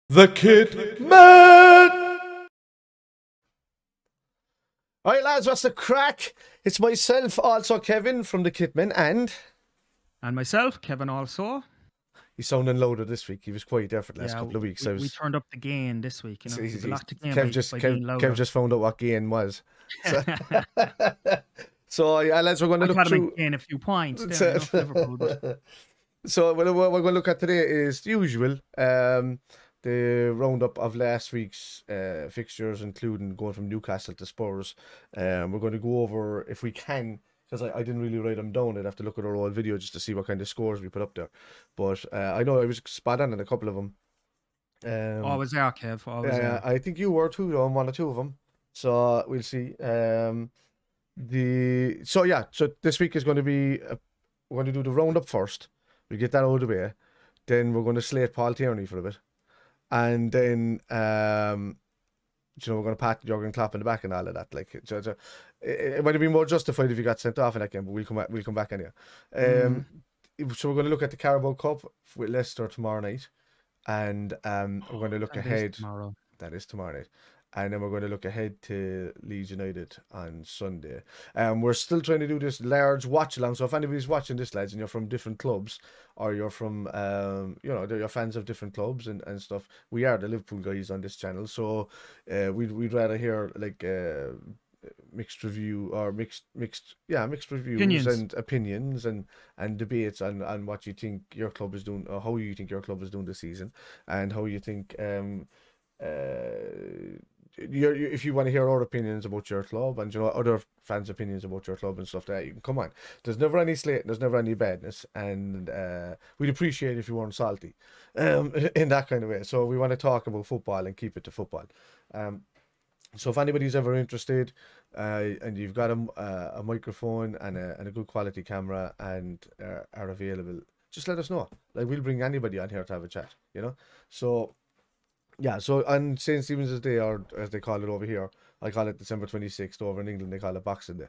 The Kit Man! Alright lads, what's the crack? It's myself, also Kevin from the Kitmen, and myself, Kevin also. he's sounding louder this week. He was quiet there for the last Yeah, couple of weeks. we turned up the gain this week, you know. We've a lot to gain by being louder. Kev just found out what gain was. So yeah, lads, we're going to look through... gain a few points there, you know, for Liverpool. But... So what we're going to look at today is the usual, the roundup of last week's fixtures, including going from Newcastle to Spurs. We're going to go over, if we can, because I didn't really write them down. I'd have to look at our old video just to see what kind of scores we put up there. But I know I was spot on in a couple of them. Always there, Kev. Always there. I think you were too, on one or two of them. So we'll see. So this week is going to be, we're going to do the roundup first. We get that out of the way. Then we're going to slate Paul Tierney for a bit. And then, we're going to pat Jurgen Klopp in the back and all of that. Like, it might have been more justified if he got sent off in that game, but we'll come back anyway. So we're going to look at the Carabao Cup with Leicester tomorrow night. And we're going to look ahead. That is tomorrow night. And then we're going to look ahead to Leeds United on Sunday. We're still trying to do this large watch along. So if anybody's watching this, lads, and you're from different clubs, or you're from, you're fans of different clubs and stuff, we are the Liverpool guys on this channel. So we'd rather hear like mixed review or mixed reviews and opinions and debates on what you think your club is doing, or how you think your club is doing this season, and how you think if you want to hear our opinions about your club and other fans' opinions about your club and stuff like that, you can come on. There's never any slating, there's never any badness, and we'd appreciate if you weren't salty in that kind of way. So we want to talk about football and keep it to football. So if anybody's ever interested, and you've got a microphone and a good quality camera and are available, just let us know. Like, we'll bring anybody on here to have a chat, So yeah, so on St. Stephen's Day, or as they call it over here, I call it December 26th. Over in England, they call it Boxing Day.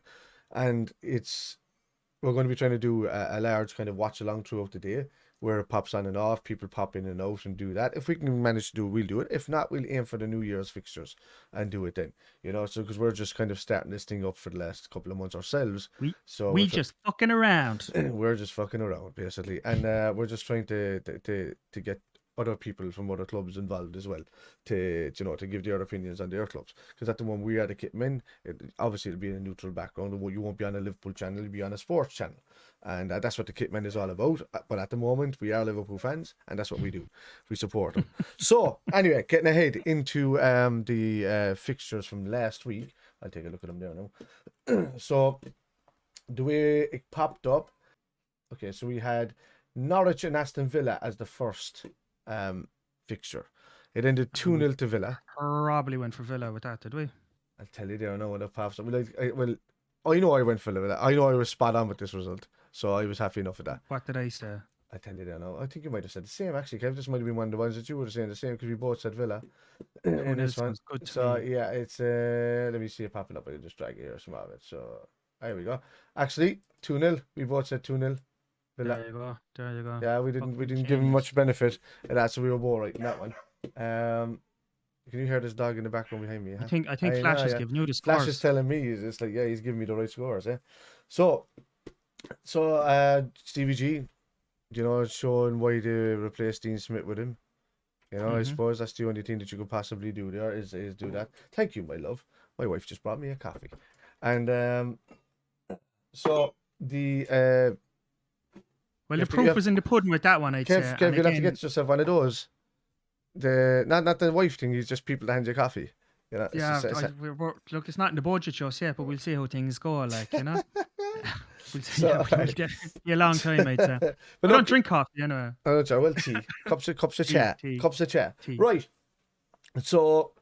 And we're going to be trying to do a large kind of watch along throughout the day, where it pops on and off, people pop in and out and do that. If we can manage to do it, we'll do it. If not, we'll aim for the New Year's fixtures and do it then. So because we're just kind of starting this thing up for the last couple of months ourselves. We just fucking around. We're just fucking around, basically. And we're just trying to get other people from other clubs involved as well, to give their opinions on their clubs. Because at the moment we are the Kitmen, obviously it'll be in a neutral background. You won't be on a Liverpool channel, you'll be on a sports channel, and that's what the Kitmen is all about. But at the moment we are Liverpool fans, and that's what we do. We support them. So anyway, getting ahead into the fixtures from last week. I'll take a look at them there now. So the way it popped up, okay, so we had Norwich and Aston Villa as the first fixture. It ended 2-0 to Villa. Probably went for Villa with that, did we? I'll tell you there now when it pops up. I know I went for Villa. I know I was spot on with this result, so I was happy enough with that. What did I say? I'll tell you there now. I think you might have said the same, actually, Kev. This might have been one of the ones that you were saying the same, because we both said Villa in this one. So yeah, it's let me see it popping up. I'll just drag it here some of it. So there we go. Actually, 2-0. We both said 2-0. There you go. Yeah, we didn't give him much benefit of that, so we were both right in that one. Can you hear this dog in the background behind me? Huh? I think Flash is giving you the scores. Flash is telling me, it's like, yeah, he's giving me the right scores. Yeah. So Stevie G, showing why they replaced Dean Smith with him. I suppose that's the only thing that you could possibly do there is do that. Thank you, my love. My wife just brought me a coffee, and so the well, the proof was in the pudding with that one, I'd say. Kev, you'll have to get yourself one of those. Not the wife thing, it's just people that hand you coffee. Look, it's not in the budget just yet, but we'll see how things go, like, We'll see. It'll be a long time, I'd say. But don't drink coffee, anyway. Oh, well, tea. Cups of chat. Cups of chat. Right. So,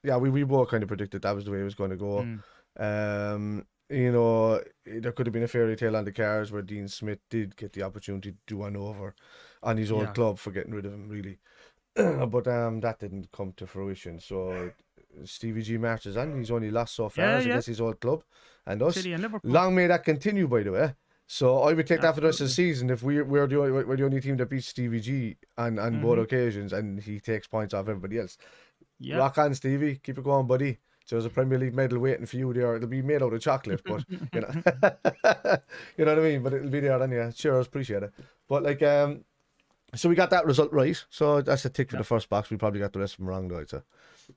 yeah, we both kind of predicted that was the way it was going to go. There could have been a fairy tale on the cards where Dean Smith did get the opportunity to do one over on his old club for getting rid of him, really. But that didn't come to fruition. So Stevie G marches on. He's only lost so far against his old club and us. Long may that continue, by the way. So I would take that for the rest of the Absolutely. season if we're the only team that beats Stevie G on both occasions, and he takes points off everybody else. Yep. Rock on, Stevie. Keep it going, buddy. So there's a Premier League medal waiting for you there. It'll be made out of chocolate, but you know, you know what I mean. But it'll be there anyway. Cheers, appreciate it. But like, so we got that result right. So that's a tick for the first box. We probably got the rest of them wrong, though. So,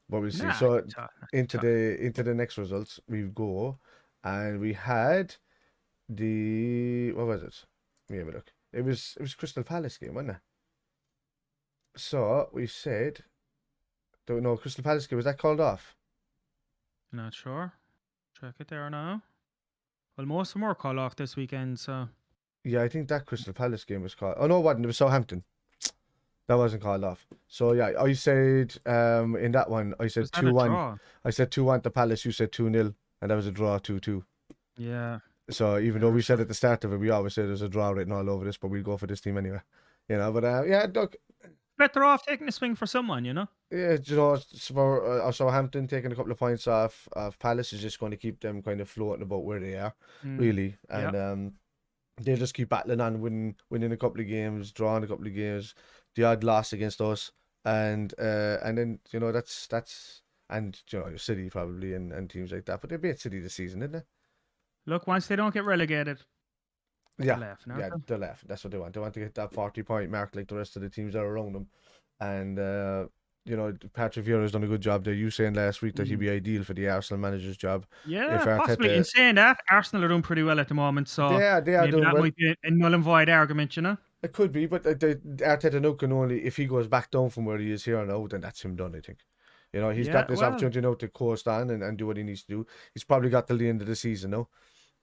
but we'll see. Nah, So talk. into the next results we go, and we had the what was it? Let me have a look. It was Crystal Palace game, wasn't it? So we said, don't know, Crystal Palace game, was that called off? Not sure. Check it there now. Well, most of them were called off this weekend, so. Yeah, I think that Crystal Palace game was called. Oh no, it wasn't. It was Southampton. That wasn't called off. So yeah, I said in that one, I said Was that a 2-1. draw? I said 2-1 to Palace. You said 2-0, and that was a draw 2-2. Yeah. So even though we said at the start of it, we always said there's a draw written all over this, but we'll go for this team anyway. You know, but yeah, look, Better off taking a swing for someone, you know. yeah, you know, for Southampton taking a couple of points off Palace is just going to keep them kind of floating about where they are, really, and Yeah. they'll just keep battling on, winning a couple of games, drawing a couple of games, the odd loss against us, and then you know that's and you know City probably and teams like that, but they beat City this season, didn't Look, once they don't get relegated, they? they're Yeah, laughing, yeah, aren't they? they're left. That's what they want. They want to get that 40-point mark like the rest of the teams that are around them, and you know Patrick Vieira's done a good job there. You saying last week that he'd be ideal for the Arsenal manager's job. If Yeah, possibly. In Arteta, saying that, Arsenal are doing pretty well at the moment, so they are maybe doing that well. might be a null and void argument, you know. It could be, but Arteta now can only, if he goes back down from where he is here now, then that's him done, I think. You know, he's Yeah, got this well, opportunity now to coast on and do what he needs to do. He's probably got till the end of the season now,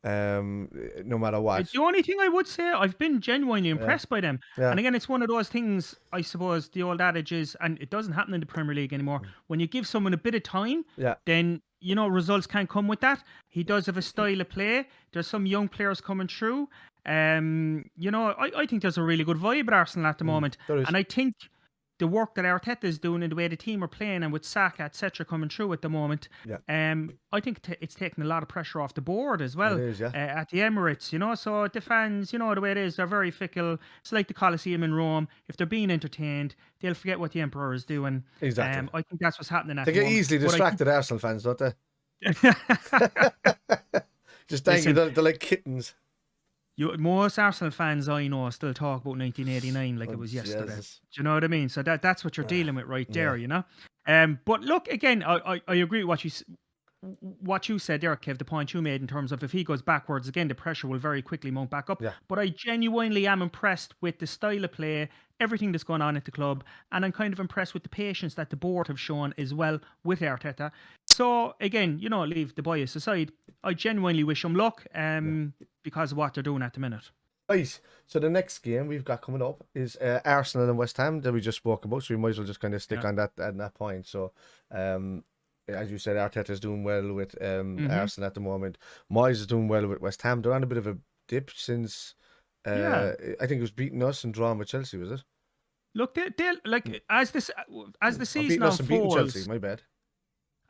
no matter what. the only thing I would say, I've been genuinely Yeah, impressed by them. yeah, And again, it's one of those things, I suppose, the old adage is, and it doesn't happen in the Premier League anymore, when you give someone a bit of time, yeah. then, you know, results can come with that. He does have a style of play. There's some young players coming through. You know, I think there's a really good vibe at Arsenal at the moment. There is. And I think the work that Arteta is doing and the way the team are playing and with Saka, etc., coming through at the moment, Yeah, I think it's taking a lot of pressure off the board as well it is. Yeah, at the Emirates, you know. So the fans, you know, the way it is, they're very fickle. It's like the Colosseum in Rome. If they're being entertained, they'll forget what the Emperor is doing. exactly. I think that's what's happening at They the get moment. easily But distracted, Arsenal fans, don't they? Just thank you. Listen, They're like kittens. most Arsenal fans I know still talk about 1989 like Oh, it was yesterday. Jesus. Do you know what I mean? So that's what you're dealing with right there, Yeah. you know. But look, again, I agree with what you said there, Kev. The point you made in terms of if he goes backwards again, the pressure will very quickly mount back up. Yeah. But I genuinely am impressed with the style of play, everything that's going on at the club, and I'm kind of impressed with the patience that the board have shown as well with Arteta. So again, you know, leave the bias aside. I genuinely wish him luck, because of what they're doing at the minute. Right. So the next game we've got coming up is Arsenal and West Ham that we just spoke about. So we might as well just kind of stick on that point. So, as you said, Arteta's doing well with Arsenal at the moment. Moyes is doing well with West Ham. They're on a bit of a dip since I think it was beating us and drawing with Chelsea, was it? Look, they'll like as the season Beating us and beating unfolds. Chelsea. My bad.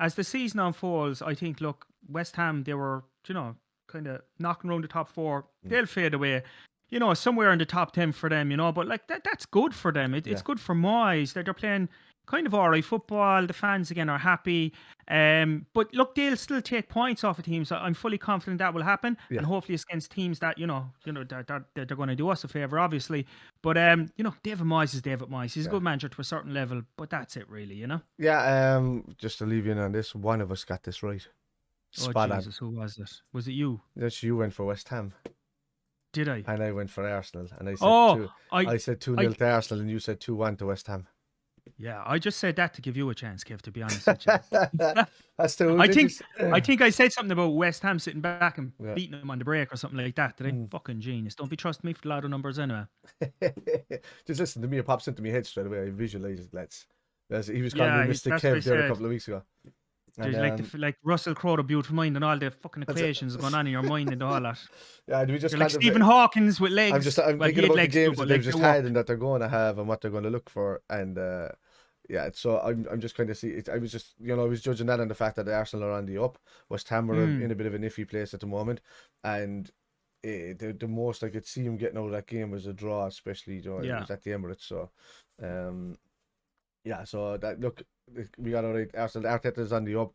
As the season unfolds, I think, look, West Ham, they were, you know, kind of knocking around the top four. They'll fade away, you know, somewhere in the top 10 for them, you know, but like that's good for them. It's good for Moyes. They're playing kind of all right football. The fans, again, are happy. But look, they'll still take points off of teams. I'm fully confident that will happen. Yeah. And hopefully it's against teams that, you know, they're going to do us a favour, obviously. But, you know, David Moyes is David Moyes. He's a good manager to a certain level, but that's it really, you know? Yeah, just to leave you in on this, one of us got this right. Spot oh, Jesus, who was it? Was it you? That's you went for West Ham. Did I? And I went for Arsenal. And I said I said 2-0 to Arsenal and you said 2-1 to West Ham. Yeah, I just said that to give you a chance, Kev, to be honest with you. That's too I think I said something about West Ham sitting back and beating them on the break or something like that. Did I? Fucking genius. Don't be trusting me for louder numbers anyway. Just listen to me, it pops into my head straight away. I visualise it, lads. He was calling me Mr. Kev there a couple of weeks ago. There's like Russell Crowe, the beautiful mind, and all the fucking equations going on in your mind and all that. Yeah, we just like Stephen Hawking's with legs. I'm thinking about the games that they've just had and that they're going to have and what they're going to look for, and yeah. So I'm just kind of I was just I was judging that on the fact that Arsenal are on the up. West Ham are in a bit of an iffy place at the moment, and the most I could see him getting out of that game was a draw, especially it was at the Emirates. So, so that look, we got all right. Arteta's on the up.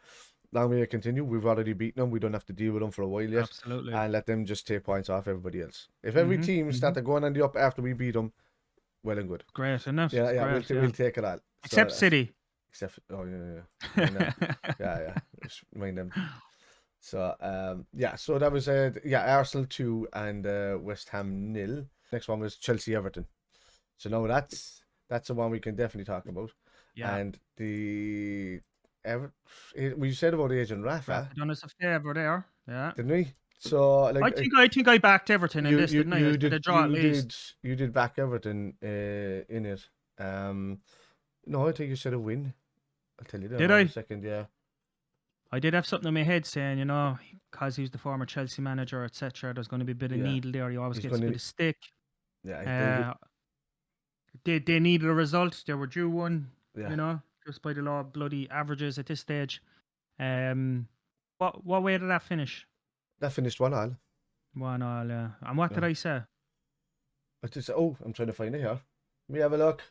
Long may it continue. We've already beaten them. We don't have to deal with them for a while yet. Absolutely. And let them just take points off everybody else. If every team started going on the up after we beat them, well and good. Great, isn't it? We'll take it all. Except City. Except Just mind them. So so that was Arsenal 2 and West Ham 0. Next one was Chelsea Everton. So now that's the one we can definitely talk about. Yeah. And we said about Agent Rafa. Done us a favour there. Yeah. Didn't we? So I think I backed Everton in this, didn't I? You did back Everton in it. No, I think you said a win. I'll tell you that in a second, yeah. I did have something in my head saying, because he's the former Chelsea manager, etc., there's going to be a bit of needle there. He always gets a bit of stick. Yeah. They needed a result. They were due one, just by the law of bloody averages at this stage. What way did that finish? That finished 1-1. 1-1, yeah. And what did I say? I'm trying to find it here. Let me have a look.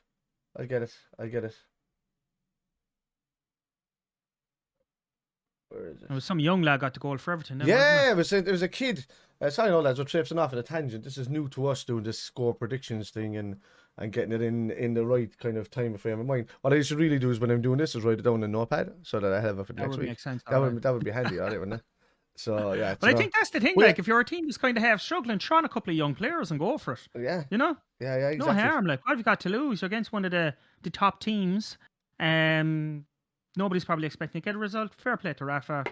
I get it. Where is it? It was some young lad got the goal for Everton. It was a kid. Sorry, no lads, we're traipsing off at a tangent. This is new to us doing this score predictions thing and getting it in the right kind of time frame of mind. What I should really do is when I'm doing this is write it down in a notepad so that I have it for next week. Make sense, that would be handy, all right, wouldn't it? So yeah. But I think that's the thing. Like, if you're a team that's kind of half struggling, try on a couple of young players and go for it. Yeah. Yeah, exactly. No harm. Like, what have you got to lose? You're against one of the top teams. Nobody's probably expecting to get a result. Fair play to Rafa.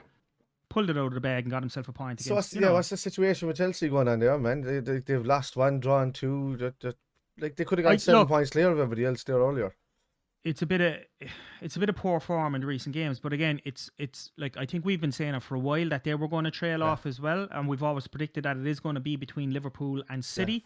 Pulled it out of the bag and got himself a point. What's the situation with Chelsea going on there, man? They've lost one, drawn two. They could have got 7 points clear of everybody else there earlier. It's a bit of poor form in the recent games, but again, it's like, I think we've been saying it for a while that they were going to trail off as well, and we've always predicted that it is going to be between Liverpool and City.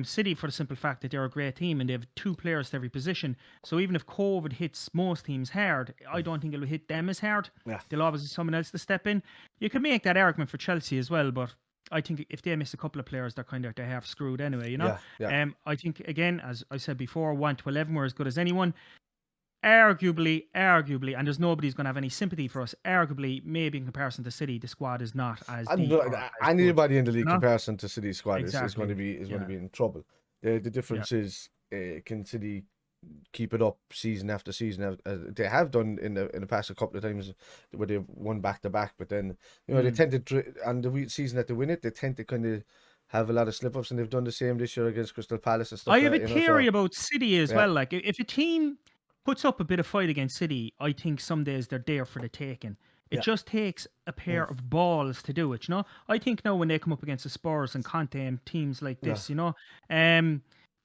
City, for the simple fact that they're a great team and they have 2 players to every position. So even if COVID hits most teams hard, I don't think it'll hit them as hard. They'll always have someone else to step in. You can make that argument for Chelsea as well, but I think if they miss a couple of players, they're half screwed anyway, I think, again, as I said before, 1 to 11 were as good as anyone. Arguably, and there's nobody's going to have any sympathy for us. Arguably, maybe in comparison to City, the squad is not as deep. Anybody in the league comparison to City's squad is going to be in trouble. The difference is, can City keep it up season after season? They have done in the past a couple of times where they've won back to back, but then they tend to, on the season that they win it, they tend to kind of have a lot of slip-ups, and they've done the same this year against Crystal Palace and stuff. I have a theory about City as well. Like, if a team puts up a bit of fight against City, I think some days they're there for the taking. It just takes a pair of balls to do it, I think now when they come up against the Spurs and Conte and teams like this,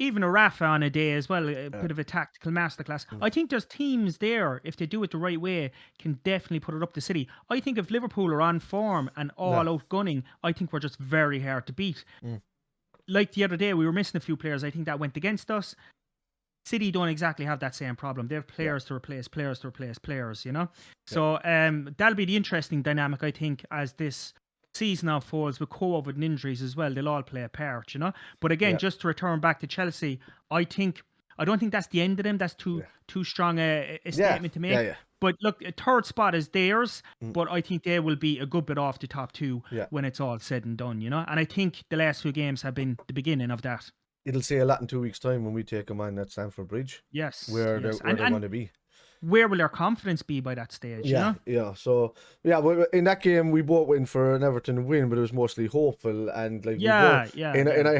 even a Rafa on a day as well, a bit of a tactical masterclass. I think there's teams there, if they do it the right way, can definitely put it up to City. I think if Liverpool are on form and all out gunning, I think we're just very hard to beat. Like the other day, we were missing a few players. I think that went against us. City don't exactly have that same problem. They have players to replace players, So that'll be the interesting dynamic, I think, as this season unfolds with COVID and injuries as well. They'll all play a part, But again, just to return back to Chelsea, I don't think that's the end of them. That's too strong a statement to make. But look, a third spot is theirs, but I think they will be a good bit off the top 2 when it's all said and done, And I think the last few games have been the beginning of that. It'll say a lot in 2 weeks' time when we take them on at Stamford Bridge. Yes. Where they're going to be. Where will their confidence be by that stage? So in that game we both went for an Everton win, but it was mostly hopeful and like in our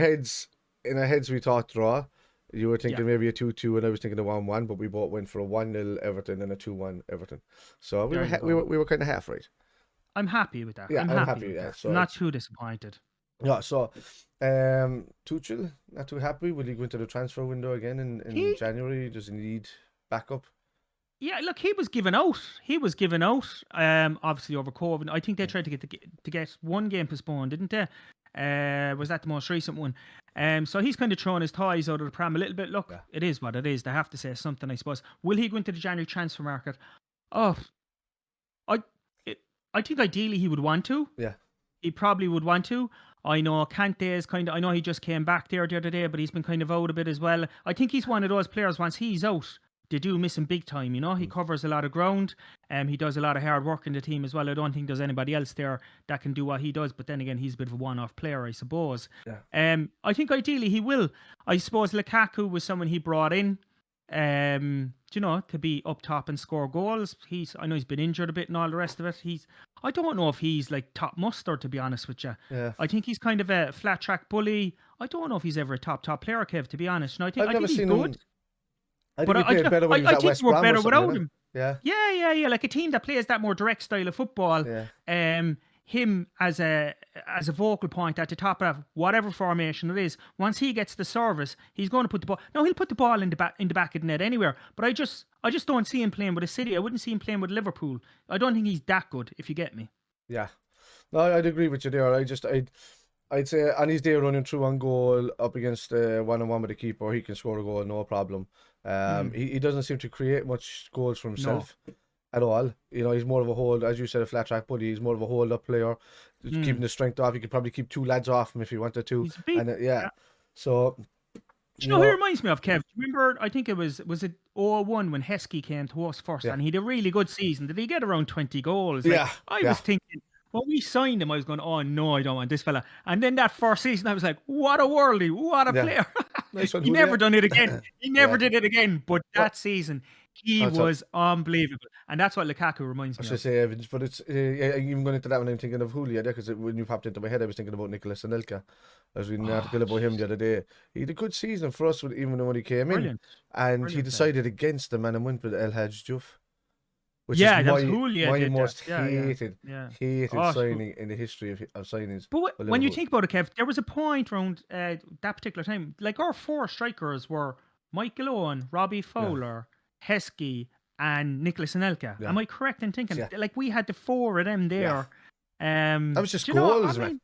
heads we thought draw. You were thinking maybe a 2-2, and I was thinking a 1-1, but we both went for a 1-0 Everton and a 2-1 Everton. So we were kind of half right. I'm happy with that. Yeah, I'm happy. So I'm not too disappointed. Yeah, so Tuchel, not too happy. Will he go into the transfer window again in January? Does he need backup? Yeah, look, he was given out. Obviously over COVID. I think they tried to get one game postponed, didn't they? Was that the most recent one? So he's kind of throwing his toys out of the pram a little bit. Look, it is what it is. They have to say something, I suppose. Will he go into the January transfer market? Oh, I think ideally he would want to. Yeah. He probably would want to. I know Kante is I know he just came back there the other day, but he's been kind of out a bit as well. I think he's one of those players, once he's out, they do miss him big time, He covers a lot of ground, he does a lot of hard work in the team as well. I don't think there's anybody else there that can do what he does, but then again, he's a bit of a one-off player, I suppose. Yeah. I think ideally he will. I suppose Lukaku was someone he brought in, to be up top and score goals. I know he's been injured a bit and all the rest of it. I don't know if he's like top mustard, to be honest with you. Yeah. I think he's kind of a flat track bully. I don't know if he's ever a top player, Kev, to be honest. And I think he's good. I think he played better when he was at West Brom. I think we're better without him. Yeah. Yeah. Like a team that plays that more direct style of football. Yeah. Him as a vocal point at the top of whatever formation it is. Once he gets the service, he's going to put the ball. No, he'll put the ball in the back of the net anywhere. But I just don't see him playing with a City. I wouldn't see him playing with Liverpool. I don't think he's that good, if you get me. Yeah. No, I'd agree with you there. I'd say on his day running through on goal up against one-on-one with the keeper, he can score a goal, no problem. He doesn't seem to create much goals for himself. No. At all, he's more of a hold, as you said, a flat track bully. He's more of a hold-up player, keeping the strength off. He could probably keep 2 lads off him if he wanted to. He's big. And yeah. So, who he reminds me of, Kev? Remember, I think it was it 0-1 when Heskey came to us first, and he had a really good season. Did he get around 20 goals? I was thinking, when we signed him, I was going, oh no, I don't want this fella. And then that first season, I was like, what a worldie, what a player. He never done it again. He never did it again. But that season, he was unbelievable. And that's what Lukaku reminds me of. I should say Evans, but it's even going into that when I'm thinking of Julia, because when you popped into my head, I was thinking about Nicolas Anelka. I was reading an article about him the other day. He had a good season for us, even when he came in. And he decided against the man and went with El Hadj Diouf. Which is my most hated signing in the history of signings. But when you think about it, Kev, there was a point around that particular time. Like, our 4 strikers were Michael Owen, Robbie Fowler, Heskey, and Nicolas Anelka. Am I correct in thinking? Like, we had the 4 of them there. That was just goals, man.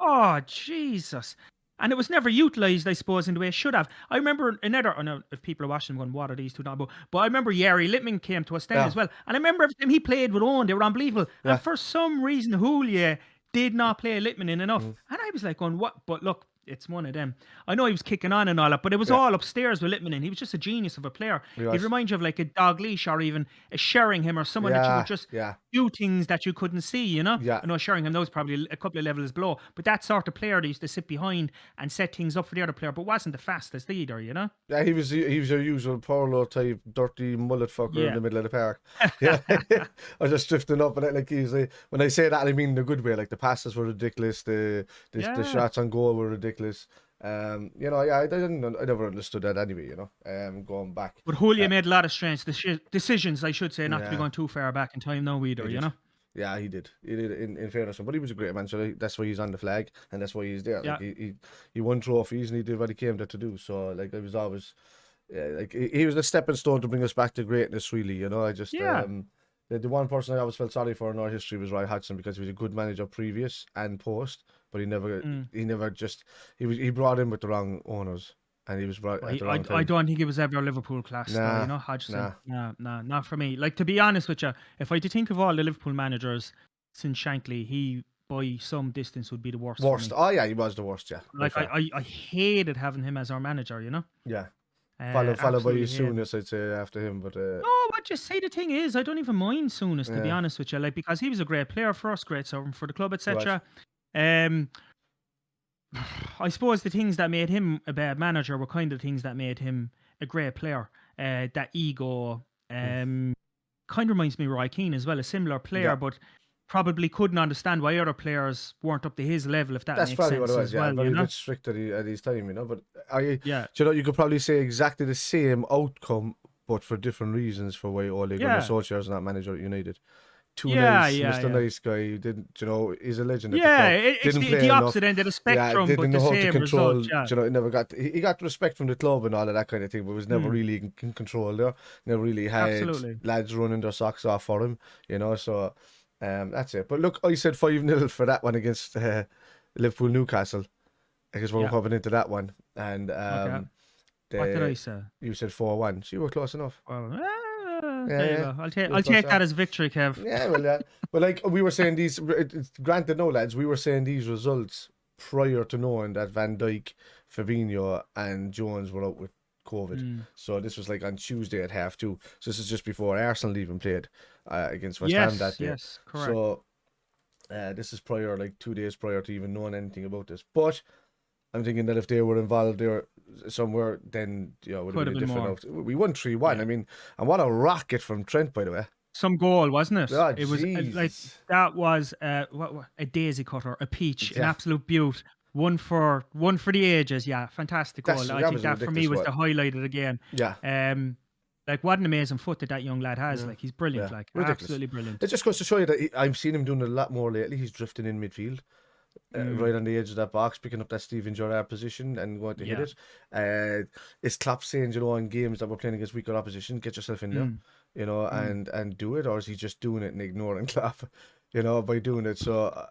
Oh, Jesus. And it was never utilised, I suppose, in the way it should have. I remember I don't know if people are watching going, what are these two now? But I remember Yeri Littman came to us then as well. And I remember every time he played with Owen, they were unbelievable. And for some reason, Julia did not play Littman in enough. And I was like going, what? But look, it's one of them. I know he was kicking on and all that, but it was all upstairs with Littman in. He was just a genius of a player. He'd remind you of like a Dalglish or even a Sheringham or someone that you would just do things that you couldn't see, I know Sheringham, that was probably a couple of levels below, but that sort of player that used to sit behind and set things up for the other player, but wasn't the fastest either, Yeah, he was your usual Paulo type, dirty mullet fucker in the middle of the park. Or just drifting up, and like when I say that, I mean in a good way. Like, the passes were ridiculous, the shots on goal were ridiculous. I never understood that anyway, going back. But Julia made a lot of strange decisions, I should say, not to be going too far back in time now either, Yeah, he did. He did, in fairness. But he was a great man, so that's why he's on the flag, and that's why he's there. Like, he won trophies, and he did what he came there to do. So, like, I was always, like, he was a stepping stone to bring us back to greatness, really, I just, the one person I always felt sorry for in our history was Roy Hodgson, because he was a good manager previous and post, but he brought in with the wrong owners, and he was brought at the wrong time. I don't think he was ever Liverpool class, Hodgson. Nah, not for me. Like, to be honest with you, if I had to think of all the Liverpool managers since Shankly, he by some distance would be the worst. Oh yeah, he was the worst. Yeah. Like, I hated having him as our manager. Yeah. Followed by Souness, I'd say, after him, but no, but just say the thing is, I don't even mind Souness, to be honest with you, like, because he was a great player for us, great servant for the club, etc. I suppose the things that made him a bad manager were kind of things that made him a great player. That ego, kind of reminds me of Roy Keane as well, a similar player, but probably couldn't understand why other players weren't up to his level, if that's makes sense. That's probably what it was, very bit strict at his time, but you could probably say exactly the same outcome, but for different reasons, for why Ole Gunnar Solskjaer is not manager at United. Mr. Nice guy, didn't, he's a legend. It's the opposite end of the spectrum, but the same result. He got respect from the club and all of that kind of thing, but was never really in control there. Never really had lads running their socks off for him, so that's it. But look, I said 5-0 for that one against Liverpool Newcastle. I guess we're coming into that one. And what did I say? You said 4-1, so you were close enough. I'll take that as victory, Kev. But like we were saying, granted, no lads, we were saying these results prior to knowing that Van Dijk, Fabinho, and Jones were out with COVID. So this was like on Tuesday at 2:30. So this is just before Arsenal even played against West Ham that day. Yes, correct. So this is prior, like 2 days prior to even knowing anything about this. But I'm thinking that if they were involved there somewhere, then it would have been a different out. We won 3-1. I mean, and what a rocket from Trent, by the way. Some goal, wasn't it? Oh, it was like that was a daisy cutter, a peach, an absolute beaut. One for the ages. Yeah, fantastic goal. I think that for me was the highlight of the game. Yeah. Like what an amazing foot that young lad has. Like he's brilliant. Like ridiculous. Absolutely brilliant. It just goes to show you that I've seen him doing a lot more lately. He's drifting in midfield. Right on the edge of that box, picking up that Steven Gerrard position and going to hit it. It's Klopp saying, in games that we're playing against weaker opposition, get yourself in there, and do it, or is he just doing it and ignoring Klopp, by doing it? So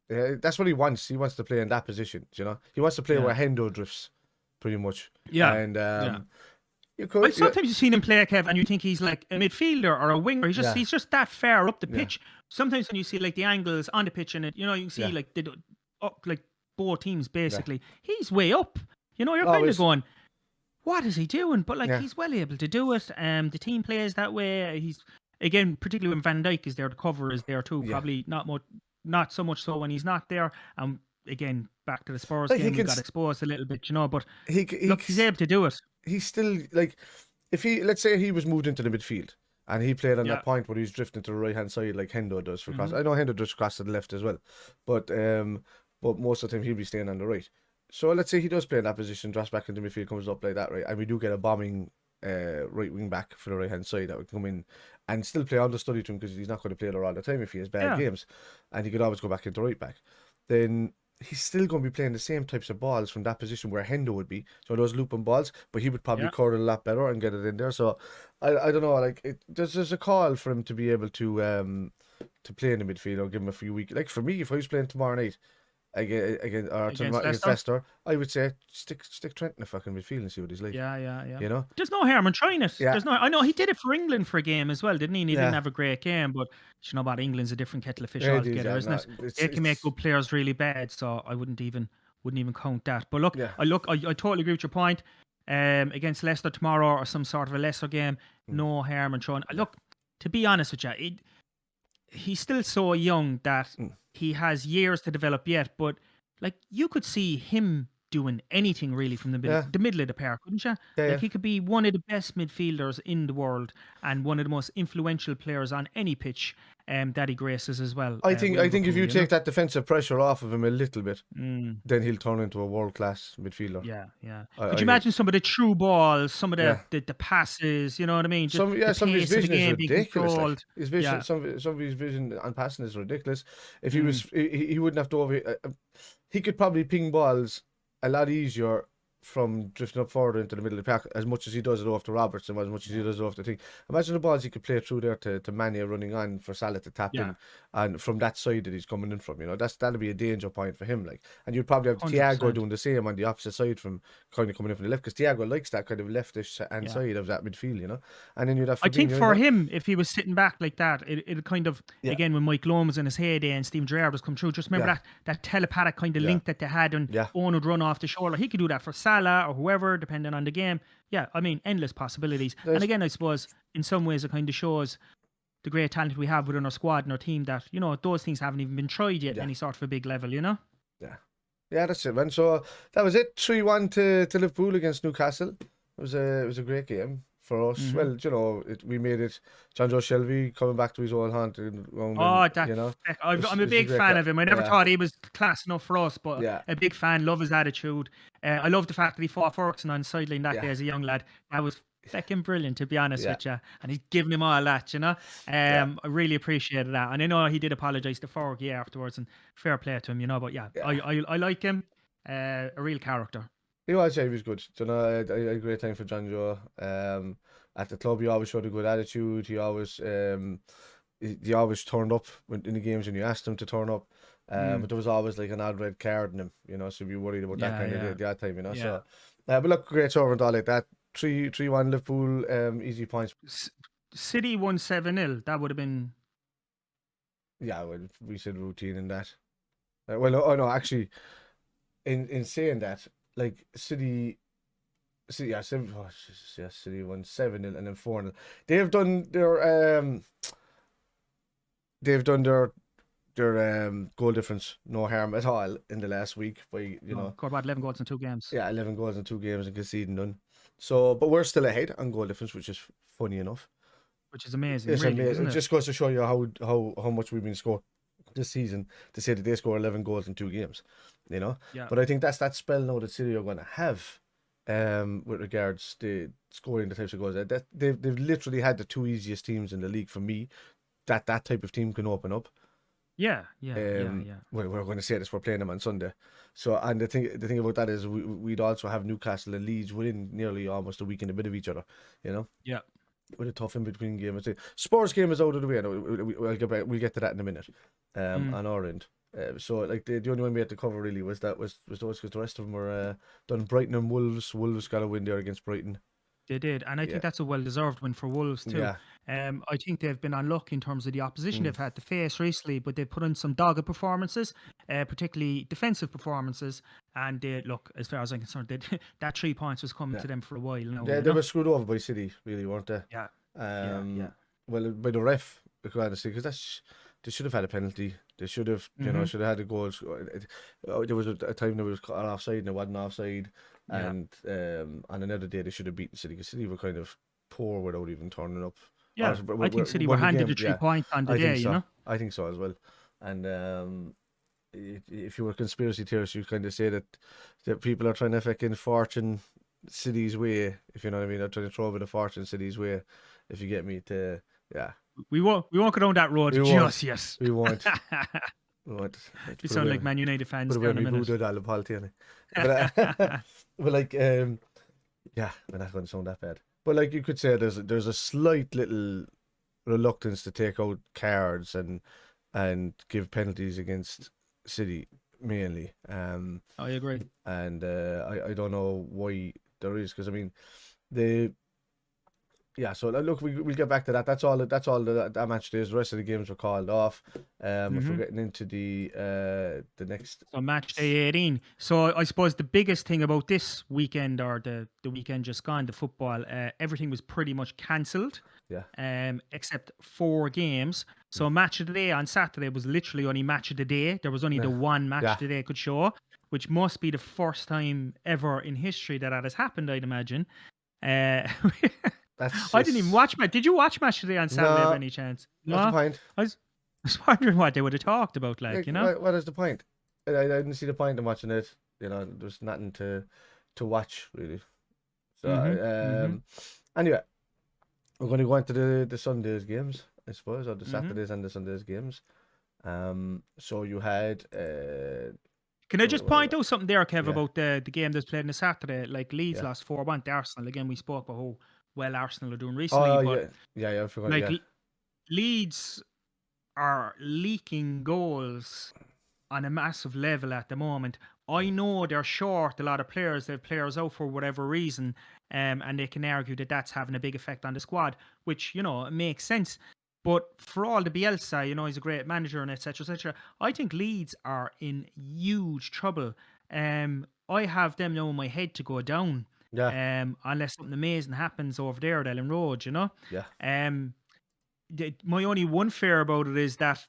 that's what he wants. He wants to play in that position, He wants to play where Hendo drifts, pretty much. Yeah. And sometimes you've seen him play, Kev, and you think he's like a midfielder or a winger. He's just that far up the pitch. Sometimes when you see like the angles on the pitch and you can see like like both teams basically. He's way up. You're kind of going, what is he doing? But like he's well able to do it. The team plays that way. He's again, particularly when Van Dijk is there, the cover is there too. Probably not so much so when he's not there. Again, back to the Spurs game, he got exposed a little bit, but he's able to do it. He's still like, if let's say he was moved into the midfield and he played on that point where he's drifting to the right hand side like Hendo does for cross. I know Hendo does cross to the left as well, but most of the time he'll be staying on the right. So let's say he does play in that position, drops back into midfield, comes up like that, right? And we do get a bombing right wing back for the right hand side that would come in and still play understudy to him, because he's not going to play there all the time if he has bad games, and he could always go back into right back. Then he's still going to be playing the same types of balls from that position where Hendo would be. So those looping balls, but he would probably curl a lot better and get it in there. So I don't know, like there's a call for him to be able to play in the midfield or give him a few weeks. Like for me, if I was playing tomorrow night against Leicester, I would say stick Trent in the fucking midfield and see what he's like. Yeah. There's no harm in trying it. I know he did it for England for a game as well, didn't he? And he didn't have a great game, but about England's a different kettle of fish altogether, isn't it? They can make good players really bad, so I wouldn't even count that. But look, I totally agree with your point. Against Leicester tomorrow or some sort of a lesser game, no harm in trying. Look, to be honest with you, he's still so young that he has years to develop yet, but like you could see him doing anything really from the middle of the park, couldn't you? He could be one of the best midfielders in the world and one of the most influential players on any pitch that he graces as well. I think if you take that defensive pressure off of him a little bit, then he'll turn into a world-class midfielder. Yeah. Could you imagine some of the through balls, some of the passes, you know what I mean? Some of his vision is ridiculous. Like, his vision, some of his vision on passing is ridiculous. If he was, he wouldn't have to he could probably ping balls a lot easier from drifting up further into the middle of the pack, as much as he does it off to Robertson, as much as he does it off the thing. Imagine the balls he could play through there to Mane running on for Salah to tap in, and from that side that he's coming in from, that'll be a danger point for him. Like, and you'd probably have 100%. Thiago doing the same on the opposite side from kind of coming in from the left, because Thiago likes that kind of leftish hand side of that midfield, and then you'd have. I think for him, if he was sitting back like that, it kind of again when Mike Loam was in his heyday and Steven Gerrard was come through. Just remember that telepathic kind of link that they had, and Owen would run off the shoulder. He could do that for Salah or whoever, depending on the game. I mean, endless possibilities. And again, I suppose in some ways it kind of shows the great talent we have within our squad and our team, that those things haven't even been tried yet any sort of a big level. Yeah, that's it, man. So that was it. 3-1 to Liverpool against Newcastle. It was a great game for us. Well, we made it. John Joe Shelby coming back to his old haunt. I'm a big fan of him. I never thought he was class enough for us, but a big fan. Love his attitude. I love the fact that he fought Ferguson on the sideline that day as a young lad. That was fucking brilliant, to be honest with you. And he's giving him all that, I really appreciated that. And I know he did apologise to Fergie afterwards, and fair play to him, but I like him. A real character. He was good. I had a great time for John Joe. At the club, he always showed a good attitude. He always turned up in the games when you asked him to turn up. But there was always like an odd red card in him, so be worried about that kind of that time, So, but look, great servant, all like that. 3-1 Liverpool, easy points. City won 7-0. That would have been. Yeah, well, we said routine in that. No, actually. in saying that, like City, yeah, seven, oh, Jesus, yeah, City won 7-0 and then 4-0. They've done their they've done their goal difference no harm at all in the last week by Scored about 11 goals in 2 games, 11 goals in 2 games and conceding none. So, but we're still ahead on goal difference, which is funny enough. which is amazing, It's really, amazing. isn't It it? just goes to show you how much we've been scoring this season, to say that they score 11 goals in 2 games, Yeah. But I think that's that spell now that City are going to have, with regards to scoring the types of goals that they've literally had the 2 easiest teams in the league for me. That type of team can open up. Yeah. Well, we're going to say this. We're playing them on Sunday, so and the thing about that is we'd also have Newcastle and Leeds within nearly almost a week and a bit of each other, Yeah. with a tough in between game. Spurs game is out of the way. We'll get back, we'll get to that in a minute. On our end. So like the only one we had to cover really was those, because the rest of them were done. Brighton and Wolves. Wolves got a win there against Brighton. They did, and I Yeah. think that's a well-deserved win for Wolves too. Yeah. I think they've been unlucky in terms of the opposition Mm. they've had to face recently, but they've put in some dogged performances, particularly defensive performances. And look, as far as I'm concerned, that 3 points was coming to them for a while now. Yeah, you they know? were screwed over by City, really, weren't they? Yeah. Yeah. Well, by the ref, honestly, because they should have had a penalty. They should have, should have had a goal. There was a time there was caught offside and it wasn't offside. Yeah. And on another day they should have beaten City, because City were kind of poor without even turning up. Yeah, I think City were handed the 3 points on the I day, think so. you know? I think so as well. And if you were conspiracy theorists, you kind of say that people are trying to fucking fortune City's way, if you know what I mean. They're trying to throw a bit of fortune City's way, if you get me. We won't go down that road just yet. We won't. You sound like Man United fans Put there away in a me minute. voodoo doll, Paul Tierney. But like, yeah, we're not going to sound that bad. But like, you could say there's a slight little reluctance to take out cards and give penalties against City mainly. I agree. And I don't know why there is, because I mean so look, we'll get back to that. That's all that match is. The rest of the games were called off. If we're getting into the next, So match day 18. So I suppose the biggest thing about this weekend, or the weekend just gone, the football, everything was pretty much cancelled. Yeah. Except 4 games. So match of the day on Saturday was literally only match of the day. There was only the one match the day could show, which must be the first time ever in history that has happened, I'd imagine. I didn't even watch match. Did you watch match today on Saturday by any chance? What's the point? I was wondering what they would have talked about, like, you know? What is the point? I didn't see the point in watching it. There's nothing to watch really. So anyway, we're going to go into the Sunday's games, I suppose, or the Saturdays and the Sundays games. So you had. Can I just point out something there, Kev, about the game that's played on the Saturday? Like Leeds lost 4-1 to Arsenal. Again, we spoke about how well Arsenal are doing recently. I forgot. Like Leeds are leaking goals on a massive level at the moment. I know they're short a lot of players. They have players out for whatever reason, and they can argue that that's having a big effect on the squad, which, makes sense. But for all the Bielsa, he's a great manager and etc. etc. I think Leeds are in huge trouble. I have them now in my head to go down. Yeah. Unless something amazing happens over there at Ellen Road, Yeah. My only one fear about it is that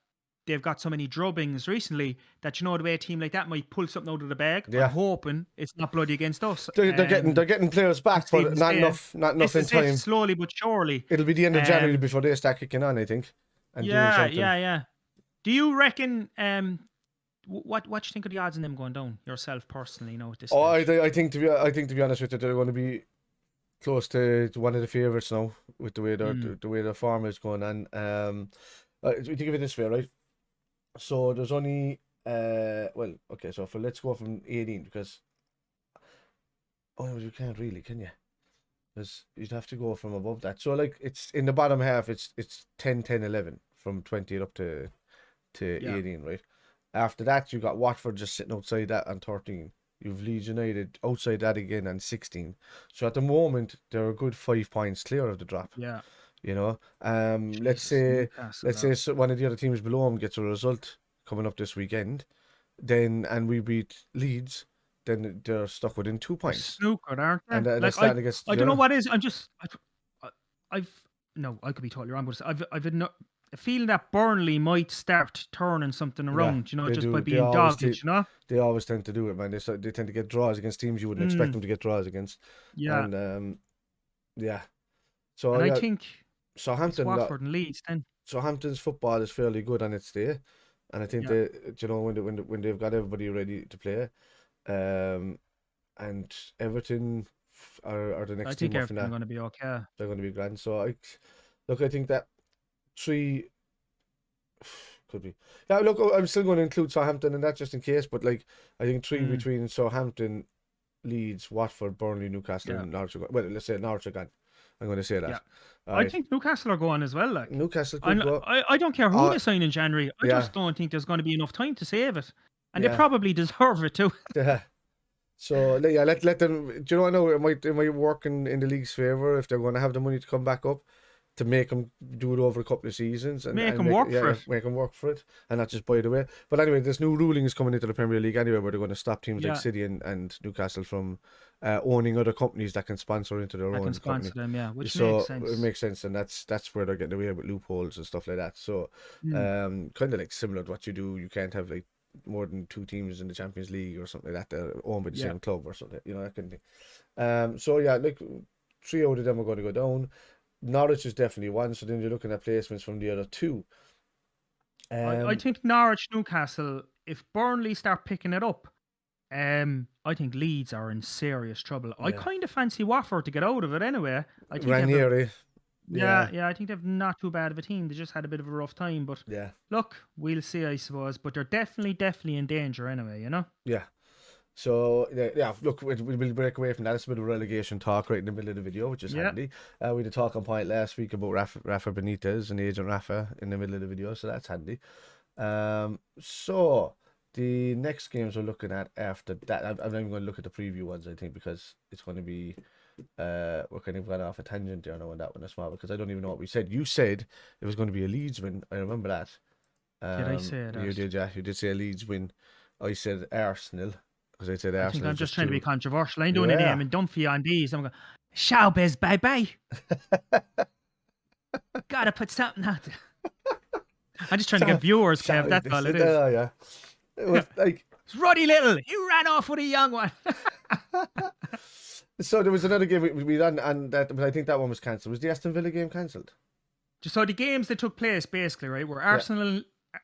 they've got so many drubbings recently that, the way a team like that might pull something out of the bag. Yeah. I'm hoping it's not bloody against us. They're getting players back, but not enough in time. Slowly but surely. It'll be the end of January before they start kicking on, I think. And doing something. Yeah. Do you reckon? What do you think of the odds in them going down yourself personally? At this stage? I think to be honest with you, they're going to be close to one of the favourites now with the way their form is going on. We think of it this way, right? So there's only so let's go from 18, because you can't really, can you? Because you'd have to go from above that. So like it's in the bottom half, it's 10, 10, 11 from 20 up to 18, right? After that, you got Watford just sitting outside that on 13. You've Leeds United outside that again on 16. So at the moment, they're a good 5 points clear of the drop. Yeah. Let's say one of the other teams below them gets a result coming up this weekend, and we beat Leeds, then they're stuck within 2 They're points. snookered, aren't they? And they're Like starting to get, I don't know what is. I've no, I could be totally wrong, but I've a feeling that Burnley might start turning something around, you know, they just do. by They being always dogged, you know. They always tend to do it, man. They tend to get draws against teams you wouldn't expect them to get draws against. Yeah. And yeah. So And I yeah, think it's Southampton. Watford and Leeds then. Southampton's football is fairly good on its day, and I think Yeah. they, you know, when they've got everybody ready to play, and Everton are the next I team think up Everton are going to be okay. They're going to be grand. So I think that 3 could be. Yeah, look, I'm still going to include Southampton in that just in case, but like I think 3 between Southampton, Leeds, Watford, Burnley, Newcastle, and Norwich. Well, let's say Norwich again. I'm going to say that. Yeah. Right. I think Newcastle are going as well. Like Newcastle could go. I don't care who they sign in January. I yeah. just don't think there's going to be enough time to save it, and Yeah. they probably deserve it too. Yeah. So yeah, let them. Do you know? I know it might work in the league's favor if they're going to have the money to come back up, to make them do it over a couple of seasons and Make them work for it. Make them work for it, and not just buy it away. But anyway, there's new rulings coming into the Premier League anyway, where they're going to stop teams like City and Newcastle from owning other companies that can sponsor into their own company. Them, yeah, which so makes sense. It makes sense, and that's where they're getting away with loopholes and stuff like that. So, kind of like similar to what you do. You can't have like more than 2 teams in the Champions League or something like that. They're owned by the same club or something, you know, that kind of thing. So yeah, like 3 out of them are going to go down. Norwich is definitely one, so then you're looking at placements from the other 2. I think Norwich, Newcastle, if Burnley start picking it up, I think Leeds are in serious trouble. I kind of fancy Watford to get out of it anyway. I think Ranieri. Yeah, I think they've not too bad of a team. They just had a bit of a rough time, but look, we'll see, I suppose. But they're definitely in danger anyway, you know? Yeah. So, yeah, look, we'll break away from that. It's a bit of relegation talk right in the middle of the video, which is handy. We had a talking point last week about Rafa Benitez and Agent Rafa in the middle of the video, so that's handy. So, the next games we're looking at after that, I'm not even going to look at the preview ones, I think, because it's going to be... we're kind of going off a tangent there now on that one as well, because I don't even know what we said. You said it was going to be a Leeds win. I remember that. Did I say that? You did, yeah. You did say a Leeds win. I said Arsenal, because I said Arsenal. I think I'm just trying to be controversial. I ain't doing any name and Dunphy on these. I'm going, showbiz, bye-bye. Gotta put something out there. I'm just trying to get viewers, Kev. That's all it is. Yeah. It was like... It's Ruddy Little. You ran off with a young one. So there was another game we done, and that, but I think that one was cancelled. Was the Aston Villa game cancelled? So the games that took place, basically, right, were Arsenal.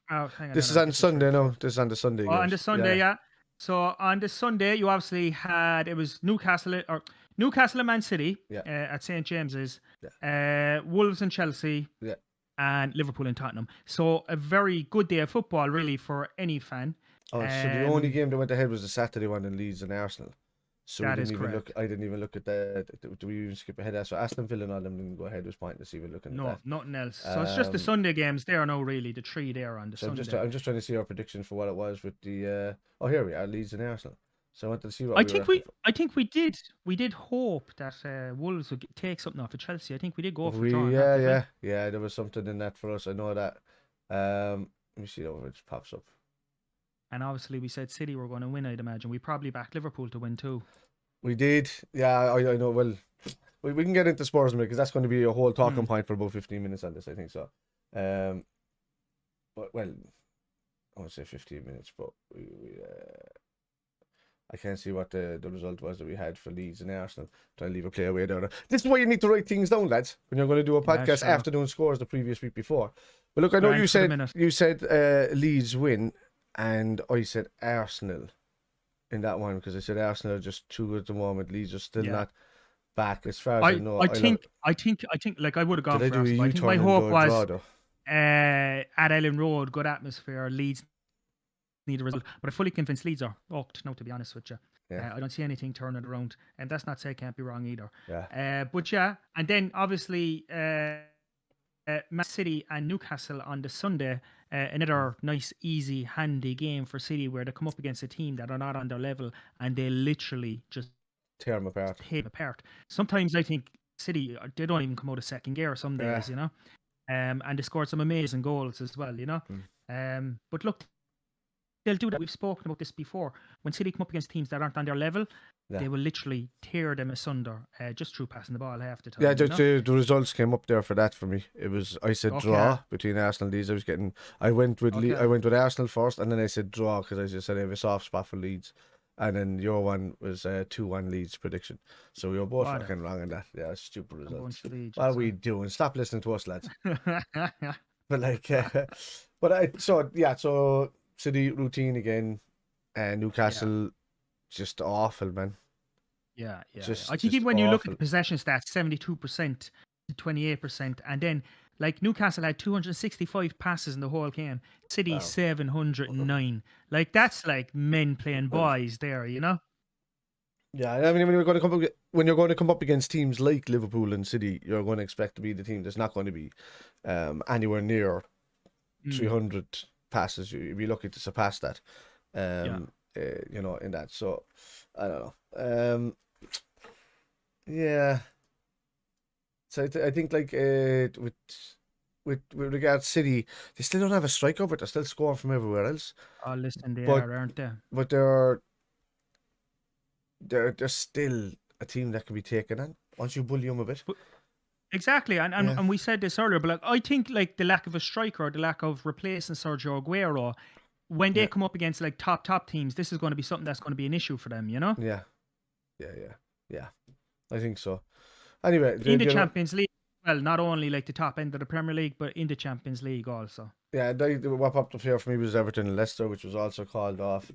Hang on. This is on Sunday, no? This is on the Sunday. On the Sunday, yeah. So on the Sunday, you obviously had, it was Newcastle and Man City at St. James's, Wolves and Chelsea, and Liverpool and Tottenham. So a very good day of football, really, for any fan. Oh, so the only game that went ahead was the Saturday one in Leeds and Arsenal. So that is correct. I didn't even look at the. Do we even skip ahead? So Aston Villa and all them didn't go ahead. Was pointless even looking at that. No, nothing else. So it's just the Sunday games there now, really. The 3 there on the Sunday. I'm just trying to see our prediction for what it was with the. Oh, here we are, Leeds and Arsenal. So I wanted to see what. I think we did hope that Wolves would take something off of Chelsea. I think we did go for drawing. Yeah. There was something in that for us. I know that. Let me see how it pops up. And obviously, we said City were going to win, I'd imagine. We probably backed Liverpool to win too. We did. Yeah, I know. Well, we can get into Spurs because that's going to be a whole talking point for about 15 minutes on this, I think so. But, well, I won't say 15 minutes, but I can't see what the result was that we had for Leeds and Arsenal. Trying to leave a play away there. This is why you need to write things down, lads, when you're going to do a podcast after doing scores the previous week before. But look, I know you said Leeds win, and I said Arsenal in that one, because I said Arsenal are just too good at the moment. Leeds are still not back as far as I know. I think like I would have gone for Arsenal. I think my hope was at Ellen Road, good atmosphere. Leeds need a result, but I'm fully convinced Leeds are hooked now, to be honest with you. I don't see anything turning around, and that's not to say it can't be wrong either. But and then obviously Man City and Newcastle on the Sunday. Another nice, easy, handy game for City, where they come up against a team that are not on their level, and they literally just tear them apart. Sometimes I think City, they don't even come out of second gear some days, you know. And they scored some amazing goals as well, you know. But look, they'll do that. We've spoken about this before. When City come up against teams that aren't on their level, they will literally tear them asunder just through passing the ball half the time. Yeah, the results came up there for that for me. It was I said draw between Arsenal and Leeds. I went with Arsenal first, and then I said draw because I just said I have a soft spot for Leeds. And then your one was 2-1 Leeds prediction. So we were both fucking wrong on that. Yeah, stupid results. What are we doing? Stop listening to us, lads. But like, so City routine again, and Newcastle just awful, man. Yeah. I think even when you look at the possession stats, 72% to 28%, and then like Newcastle had 265 passes in the whole game. City 709. Like that's like men playing boys there, you know. Yeah, I mean, when you're going to come up against teams like Liverpool and City, you're going to expect to be the team that's not going to be anywhere near 300 passes. You'd be lucky to surpass that. You know, in that. So I don't know. Yeah. So I think like with regards to City, they still don't have a striker, but they're still scoring from everywhere else. Oh, listen, they are, aren't they? But they're still a team that can be taken on once you bully them a bit. Exactly, and we said this earlier, but like I think like the lack of a striker, the lack of replacing Sergio Aguero, when they come up against like top teams, this is going to be something that's going to be an issue for them, you know? Yeah. I think so. Anyway, in the Champions League, well, not only like the top end of the Premier League, but in the Champions League also. Yeah, what popped up here for me was Everton and Leicester, which was also called off.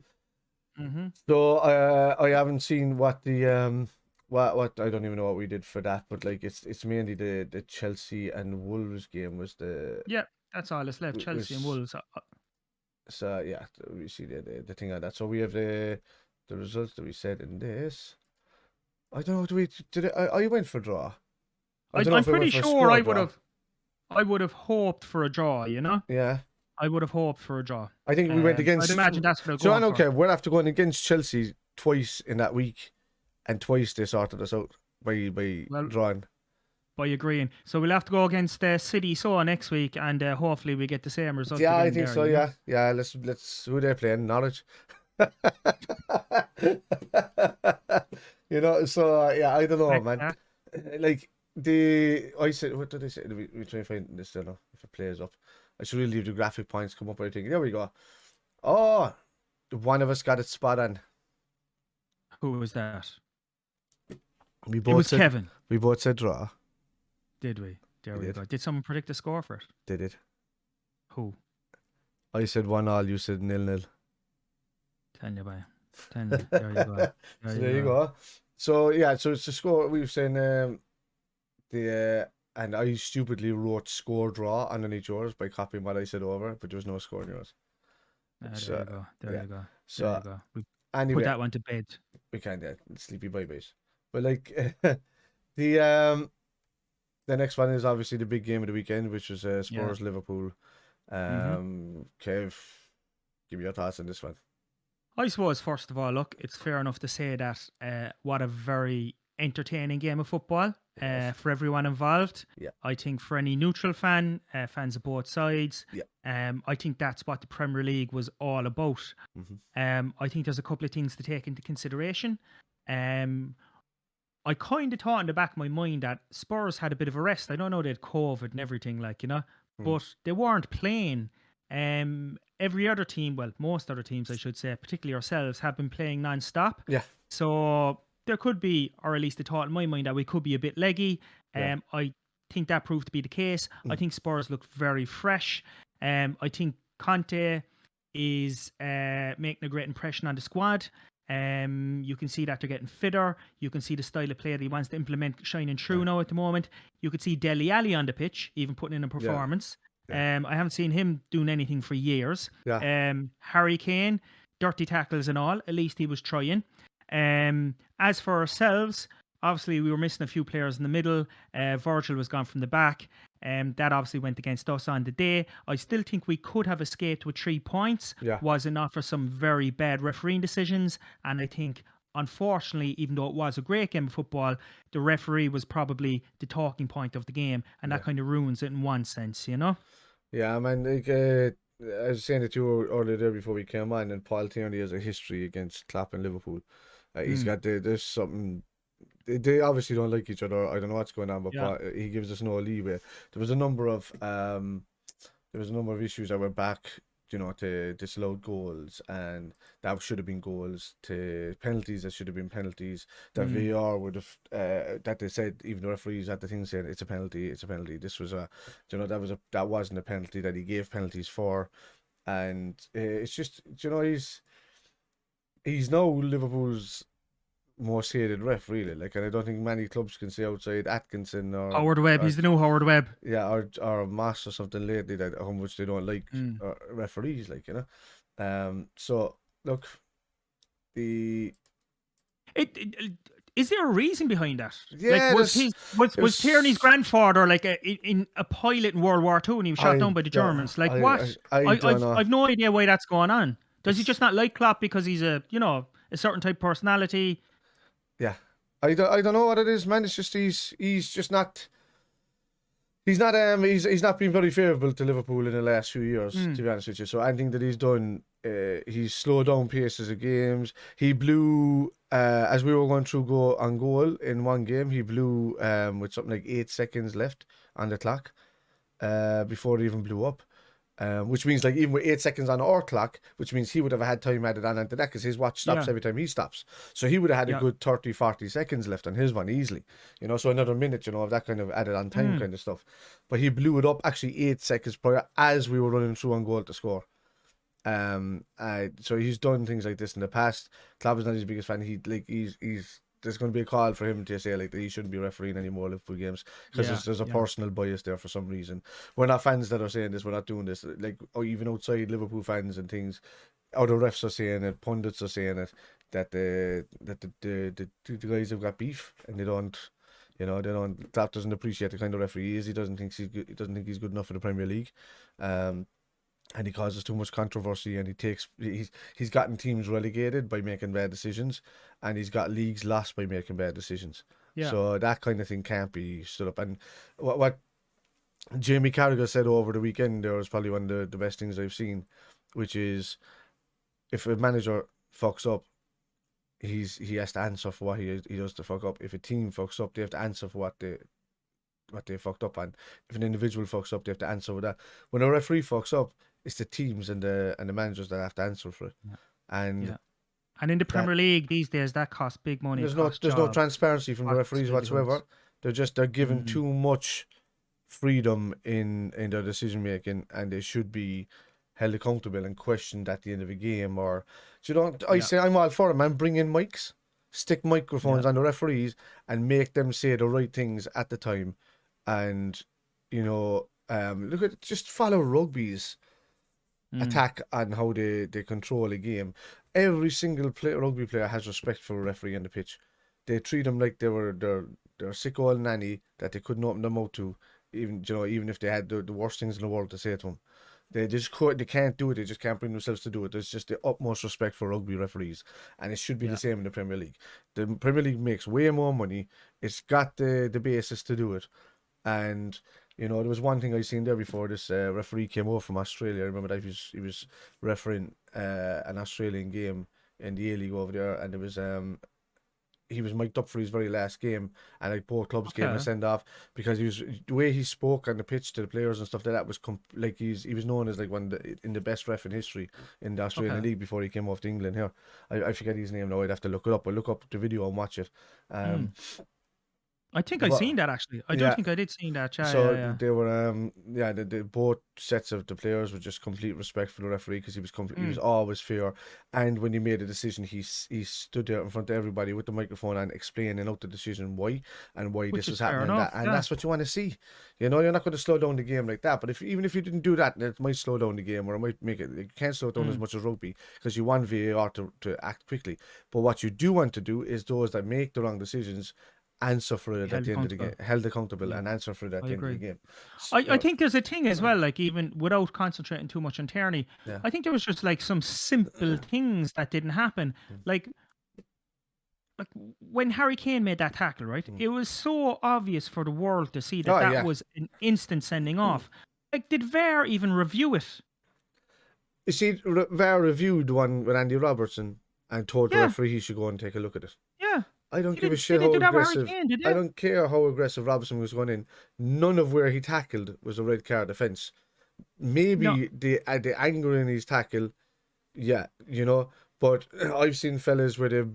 Mm-hmm. So I haven't seen what the what I don't even know what we did for that, but like it's mainly the Chelsea and Wolves game was the that's all that's left. Chelsea and Wolves. So yeah, we see the thing on that. So we have the results that we said in this. I don't know. I went for draw. I'm pretty sure I would have hoped for a draw. You know. Yeah. I would have hoped for a draw. I think we went against. I'd imagine that's what So I don't care. We're after going against Chelsea twice in that week, and twice they sorted us out by drawing. By agreeing. So we'll have to go against City next week, and hopefully we get the same result. Yeah, I think so. Yeah. Let's who they're playing. Norwich. You know. So I don't know, man. Like I said, what did I say? We try and find this. I don't know if it plays up. I should really leave the graphic points come up. I think there we go. Oh, one of us got it spot on. Who was that? It was Kevin. We both said draw. Did we? There we go. Did someone predict the score for it? Did it? Who? I said 1-1. You said 0-0. 10 you by. 10. There you go. There you go. So yeah, so it's the score. We were saying and I stupidly wrote score draw underneath yours by copying what I said over, but there was no score in yours. There you go. There you go. So anyway, put that one to bed. We can't. Sleepy bye-byes. But like the next one is obviously the big game of the weekend, which is Spurs Liverpool. Kev, give me your thoughts on this one. I suppose first of all, look, it's fair enough to say that what a very entertaining game of football for everyone involved. Yeah. I think for any neutral fan, fans of both sides, I think that's what the Premier League was all about. I think there's a couple of things to take into consideration. I kind of thought in the back of my mind that Spurs had a bit of a rest. I don't know they had COVID and everything, like, you know, but they weren't playing. Every other team, well, most other teams, I should say, particularly ourselves, have been playing non-stop. Yeah. So there could be, or at least the thought in my mind, that we could be a bit leggy. I think that proved to be the case. I think Spurs looked very fresh. I think Conte is making a great impression on the squad. You can see that they're getting fitter. You can see the style of play that he wants to implement shining through now at the moment. You could see Dele Alli on the pitch, even putting in a performance. I haven't seen him doing anything for years. Harry Kane, dirty tackles and all. At least he was trying. As for ourselves, obviously we were missing a few players in the middle. Virgil was gone from the back. That obviously went against us on the day. I still think we could have escaped with 3 points. Was it not for some very bad refereeing decisions? And I think, unfortunately, even though it was a great game of football, the referee was probably the talking point of the game, and that kind of ruins it in one sense, you know? Yeah, I mean, like, I was saying it to you earlier there before we came on, and Paul Tierney has a history against Klopp and Liverpool. He's Mm. got there's something. They obviously don't like each other. I don't know what's going on, but Yeah. He gives us no leeway. There was a number of issues that were back, to disallowed goals, and that should have been goals, to penalties that should have been penalties, that Mm. VAR would have, that they said, even the referees at the thing said it's a penalty, it's a penalty. This was that wasn't a penalty, that he gave penalties for, and it's just, he's now Liverpool's most hated ref, really. Like, and I don't think many clubs can say outside Atkinson Howard Webb. or He's the new Howard Webb. yeah, or Moss or something lately, that how much they don't like Mm. referees, like, So look, the Is there a reason behind that? Like, yeah, there's was Tierney's there's grandfather like in a pilot in World War II and he was shot I down by the don't Germans? Like, what? I don't know. I've no idea why that's going on. Does he It's just not like Klopp because he's a certain type of personality? yeah, I don't know what it is, man. It's just he's just not. He's not been very favourable to Liverpool in the last few years, Mm. to be honest with you. So anything that he's done, he's slowed down paces of games. He blew as we were going through goal in one game. He blew with something like 8 seconds left on the clock before it even blew up. Which means, like, even with 8 seconds on our clock, which means he would have had time added on into that, because his watch stops Yeah. every time he stops. So he would have had a Yeah. good 30, 40 seconds left on his one easily. So another minute, of that kind of added on time kind of stuff. But he blew it up actually 8 seconds prior as we were running through on goal to score. So he's done things like this in the past. Klopp is not his biggest fan. He's there's going to be a call for him to say, like, that he shouldn't be refereeing any more Liverpool games, because there's a personal bias there for some reason. We're not fans that are saying this. We're not doing this. Like, or even outside Liverpool fans and things, other refs are saying it. Pundits are saying it, that the guys have got beef, and they don't. Klopp doesn't appreciate the kind of referee he is. He doesn't think he's good enough for the Premier League. And he causes too much controversy, and he's gotten teams relegated by making bad decisions, and he's got leagues lost by making bad decisions. Yeah. So that kind of thing can't be stood up. And what Jamie Carragher said over the weekend there was probably one of the best things I've seen, which is, if a manager fucks up, he has to answer for what he does to fuck up. If a team fucks up, they have to answer for what they fucked up on. If an individual fucks up, they have to answer for that. When a referee fucks up, it's the teams and the managers that have to answer for it. Yeah. And And in the Premier League these days, that costs big money. there's no transparency from the referees whatsoever. They're given too much freedom in their decision making, and they should be held accountable and questioned at the end of a game. Or I say I'm all for it, man. Bring in mics, stick microphones on the referees, and make them say the right things at the time. And look at, just follow rugby's attack on how they control a game. Every single rugby player has respect for a referee on the pitch. They treat them like they're sick old nanny that they couldn't open their mouth to, even if they had the worst things in the world to say to them. They can't do it. They just can't bring themselves to do it. There's just the utmost respect for rugby referees, and it should be the same in the Premier League. The Premier League makes way more money. It's got the basis to do it. And there was one thing I seen there before. This referee came over from Australia. I remember that he was refereeing an Australian game in the A-League over there, and it was he was mic'd up for his very last game, and like both clubs gave him a send off, because the way he spoke on the pitch to the players and stuff like that was like he was known as like in the best ref in history in the Australian League before he came off to England here. I forget his name now. I'd have to look it up. I'll look up the video and watch it. I think I seen that actually. I don't think I did see that. They were the both sets of the players were just complete respect for the referee, because he was always fair, and when he made a decision, he stood there in front of everybody with the microphone and explaining out the decision why this was happening, and that's what you want to see. You're not going to slow down the game like that, but even if you didn't do that, it might slow down the game, or it might make it. You can't slow it down as much as rugby, because you want VAR to act quickly. But what you do want to do is those that make the wrong decisions answer for it at the end of the game, held accountable, and answer for it at the end of the game. I think there's a thing as well, like, even without concentrating too much on Tierney, I think there was just like some simple things that didn't happen. Like when Harry Kane made that tackle, right? It was so obvious for the world to see that was an instant sending off. Like, did VAR even review it? You see, VAR reviewed the one with Andy Robertson and told the referee he should go and take a look at it. Yeah. I don't give a shit how aggressive. I don't care how aggressive Robertson was going in. None of where he tackled was a red card offence. Maybe the anger in his tackle, yeah, you know. But I've seen fellas where they've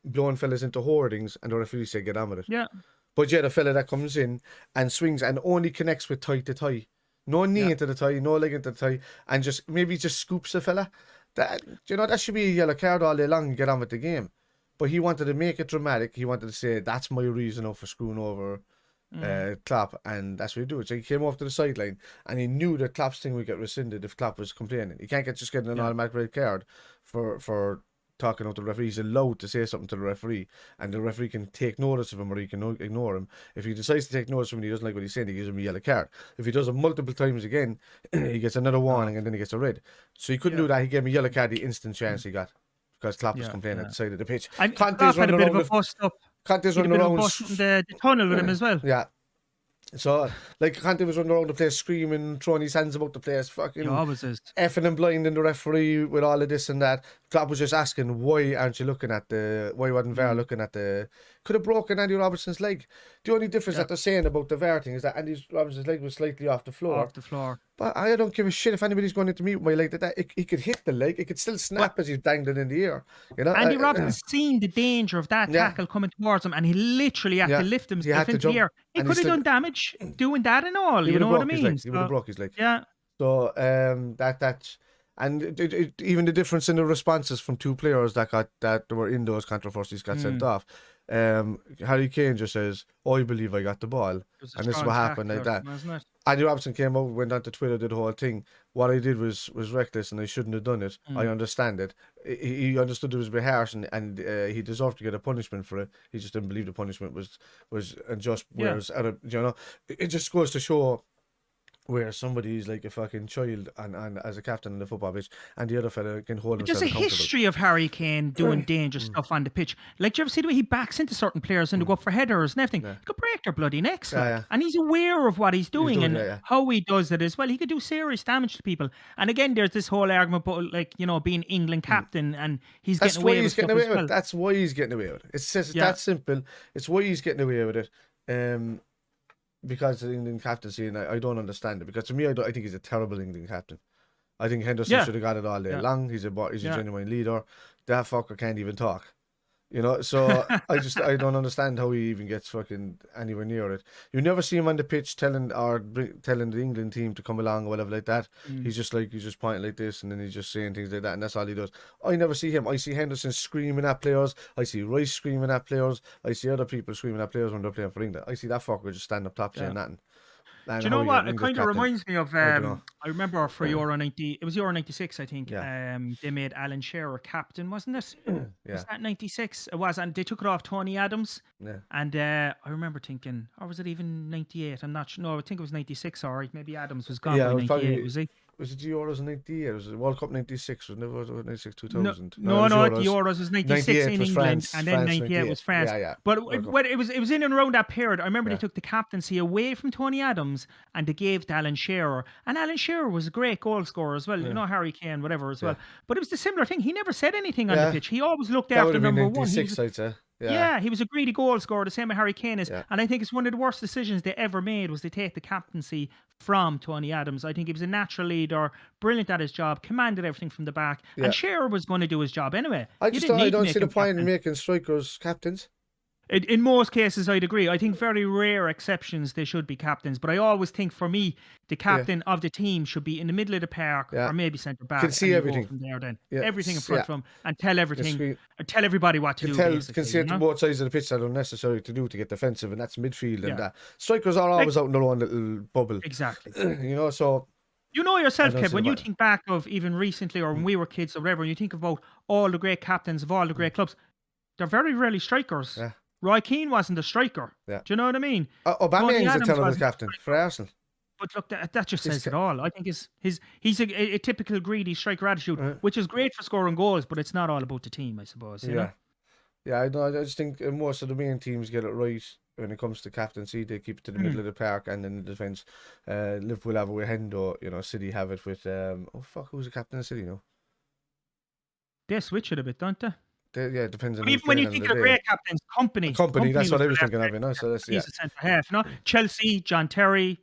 blown fellas into hoardings and the referee say get on with it. Yeah. But yeah, the fella that comes in and swings and only connects with tie to tie. No knee into the tie, no leg into the tie, and maybe just scoops a fella. That, you know, that should be a yellow card all day long and get on with the game. But he wanted to make it dramatic. He wanted to say, that's my reason for screwing over Klopp, and that's what he do. So he came off to the sideline, and he knew that Klopp's thing would get rescinded if Klopp was complaining. He can't just get an automatic red card for talking out to the referee. He's allowed to say something to the referee, and the referee can take notice of him or he can ignore him. If he decides to take notice of him and he doesn't like what he's saying, he gives him a yellow card. If he does it multiple times again, he gets another warning and then he gets a red. So he couldn't do that. He gave him a yellow card the instant chance he got, because Klopp was complaining at the side of the pitch. And Klopp had a bit of a bust up. Kante's running around the tunnel with him as well. Yeah. So, like, Kante was running around the place screaming, throwing his hands about the place, fucking effing and blinding the referee with all of this and that. Klopp was just asking, why aren't you looking at why wasn't VAR looking at could have broken Andy Robertson's leg. The only difference that they're saying about the VAR thing is that Andy Robertson's leg was slightly off the floor. But I don't give a shit if anybody's going into me with my leg. He could hit the leg, it could still snap as he's dangling in the air. You know, Andy Robertson seen the danger of that tackle coming towards him, and he literally had to lift himself into the air. He could have done damage doing that and all. You know what I mean? He would have broke his leg. Yeah. So that's. And even the difference in the responses from two players that were in those controversies got sent off. Harry Kane just says, I believe I got the ball. And this is what happened like that. Andy Robertson came out, went on to Twitter, did the whole thing. What I did was reckless and I shouldn't have done it. I understand it. He understood it was a bit harsh and he deserved to get a punishment for it. He just didn't believe the punishment was unjust. Whereas, you know, it just goes to show where somebody's like a fucking child and as a captain in the football pitch, and the other fella can hold himself accountable. There's a history of Harry Kane doing dangerous stuff on the pitch. Like, do you ever see the way he backs into certain players and they go up for headers and everything? He could break their bloody necks. And he's aware of what he's doing and how he does it as well. He could do serious damage to people. And again, there's this whole argument about, like, you know, being England captain and he's getting away with it. That's why he's getting away with it. It's just that simple. It's why he's getting away with it. Because of the England captaincy, and I don't understand it. Because to me, I think he's a terrible England captain. I think Henderson should have got it all day long. He's a genuine leader. That fucker can't even talk. You know, so I don't understand how he even gets fucking anywhere near it. You never see him on the pitch telling the England team to come along or whatever like that. He's just pointing like this and then he's just saying things like that, and that's all he does. I never see him. I see Henderson screaming at players. I see Rice screaming at players. I see other people screaming at players when they're playing for England. I see that fucker just stand up top saying nothing. Do you know what? It kind of reminds me of. I remember for Euro 90, it was Euro 96, I think. They made Alan Shearer captain, wasn't it? Was that 96? It was, and they took it off Tony Adams. And I remember thinking, or was it even 98? I'm not sure. No, I think it was 96. All right, maybe Adams was gone by 98. Was he? Was it the Euros in 98? Was it World Cup 96? Was it 96 2000? No, the Euros was 96 in England, France, and then 98 was France. But it was in and around that period. I remember they took the captaincy away from Tony Adams and they gave to Alan Shearer. And Alan Shearer was a great goal scorer as well. You know, Harry Kane, whatever as well. But it was the similar thing. He never said anything on the pitch. He always looked after number one. He was a greedy goal scorer, the same as Harry Kane is. And I think it's one of the worst decisions they ever made was they take the captaincy from Tony Adams. I think he was a natural leader, brilliant at his job, commanded everything from the back. And Shearer was going to do his job anyway. I don't see the point in making strikers captains. In most cases, I'd agree. I think very rare exceptions, they should be captains. But I always think, for me, the captain of the team should be in the middle of the park or maybe centre back. Can see everything. From there, then. Everything in front of him and tell everything. Tell everybody what to do. Can see it to both sides of the pitch that are necessary to do to get defensive, and that's midfield and that. Strikers are always out in their own little bubble. Exactly. You know, so... You know yourself, Kev, when you think back of even recently or when we were kids or whatever, and you think about all the great captains of all the great clubs, they're very rarely strikers. Roy Keane wasn't a striker. Do you know what I mean? Aubameyang's a terrible captain for Arsenal. But look, that just says it all. I think he's a typical greedy striker attitude, which is great for scoring goals, but it's not all about the team, I suppose. You know? Yeah, I just think most of the main teams get it right. when it comes to captaincy, they keep it to the middle of the park, and then the defence. Liverpool have it with Hendo, City have it with who's the captain of City now? They switch it a bit, don't they? Yeah, it depends on But who's even when you playing on think the of day. great captains, company. Company, that's what I was the thinking of, So that's he's a centre half, Chelsea, John Terry,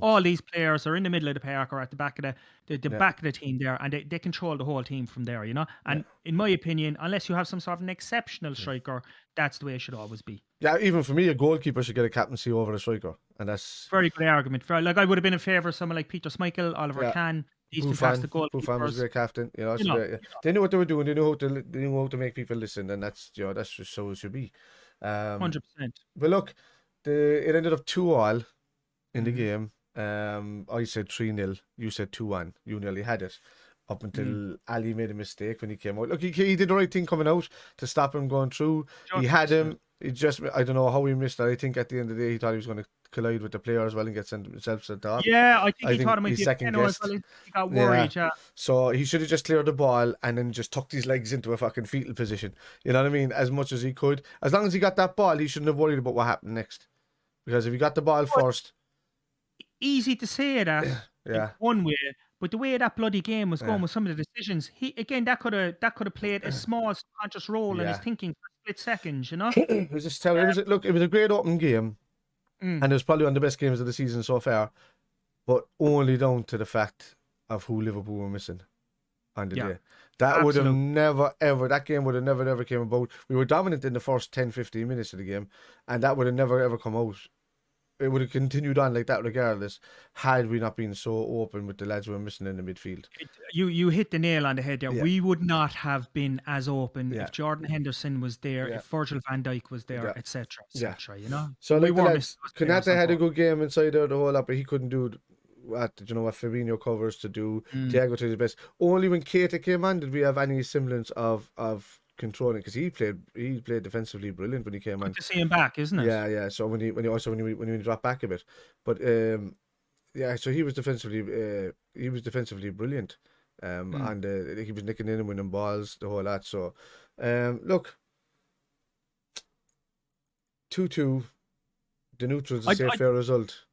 all these players are in the middle of the park or at the back of the back of the team there, and they control the whole team from there, And in my opinion, unless you have some sort of an exceptional striker, that's the way it should always be. Yeah, even for me, a goalkeeper should get a captaincy over a striker, and that's very good argument. Like I would have been in favour of someone like Peter Schmeichel, Oliver Kahn, these fantastic goalkeepers. Buffon was a great captain. They knew what they were doing. They knew how to make people listen, and that's just so it should be. 100%. But look, it ended up 2-2 in the game. I said 3-0. You said 2-1. You nearly had it up until Ali made a mistake when he came out. Look, he did the right thing coming out to stop him going through. He had him. He just, I don't know how he missed that. I think at the end of the day, he thought he was going to collide with the player as well and get himself sent off. Yeah, I think he thought it might be a penalty as well. He got worried, So he should have just cleared the ball and then just tucked his legs into a fucking fetal position. You know what I mean? As much as he could. As long as he got that ball, he shouldn't have worried about what happened next. Because if he got the ball first... Easy to say that in one way, but the way that bloody game was going with some of the decisions, that could have played a small subconscious role in his thinking for split seconds, It was just terrible. It was a great opening game, and it was probably one of the best games of the season so far, but only down to the fact of who Liverpool were missing on the day. That would have never, ever, that game would have never, ever came about. We were dominant in the first 10, 15 minutes of the game, and that would have never, ever come out. It would have continued on like that regardless, had we not been so open with the lads we were missing in the midfield. You hit the nail on the head there. Yeah. We would not have been as open if Jordan Henderson was there, if Virgil van Dijk was there, etc., etc. So like the lads, Konate had a good game inside out the whole lot, but he couldn't do what Fabinho covers to do. Thiago did his best. Only when Keita came on did we have any semblance of controlling, because he played defensively brilliant when he came on. Good to see him back, isn't it? Yeah. So when he dropped back a bit, but so he was defensively brilliant. And he was nicking in and winning balls, the whole lot. So, look, 2-2, the neutrals a fair result.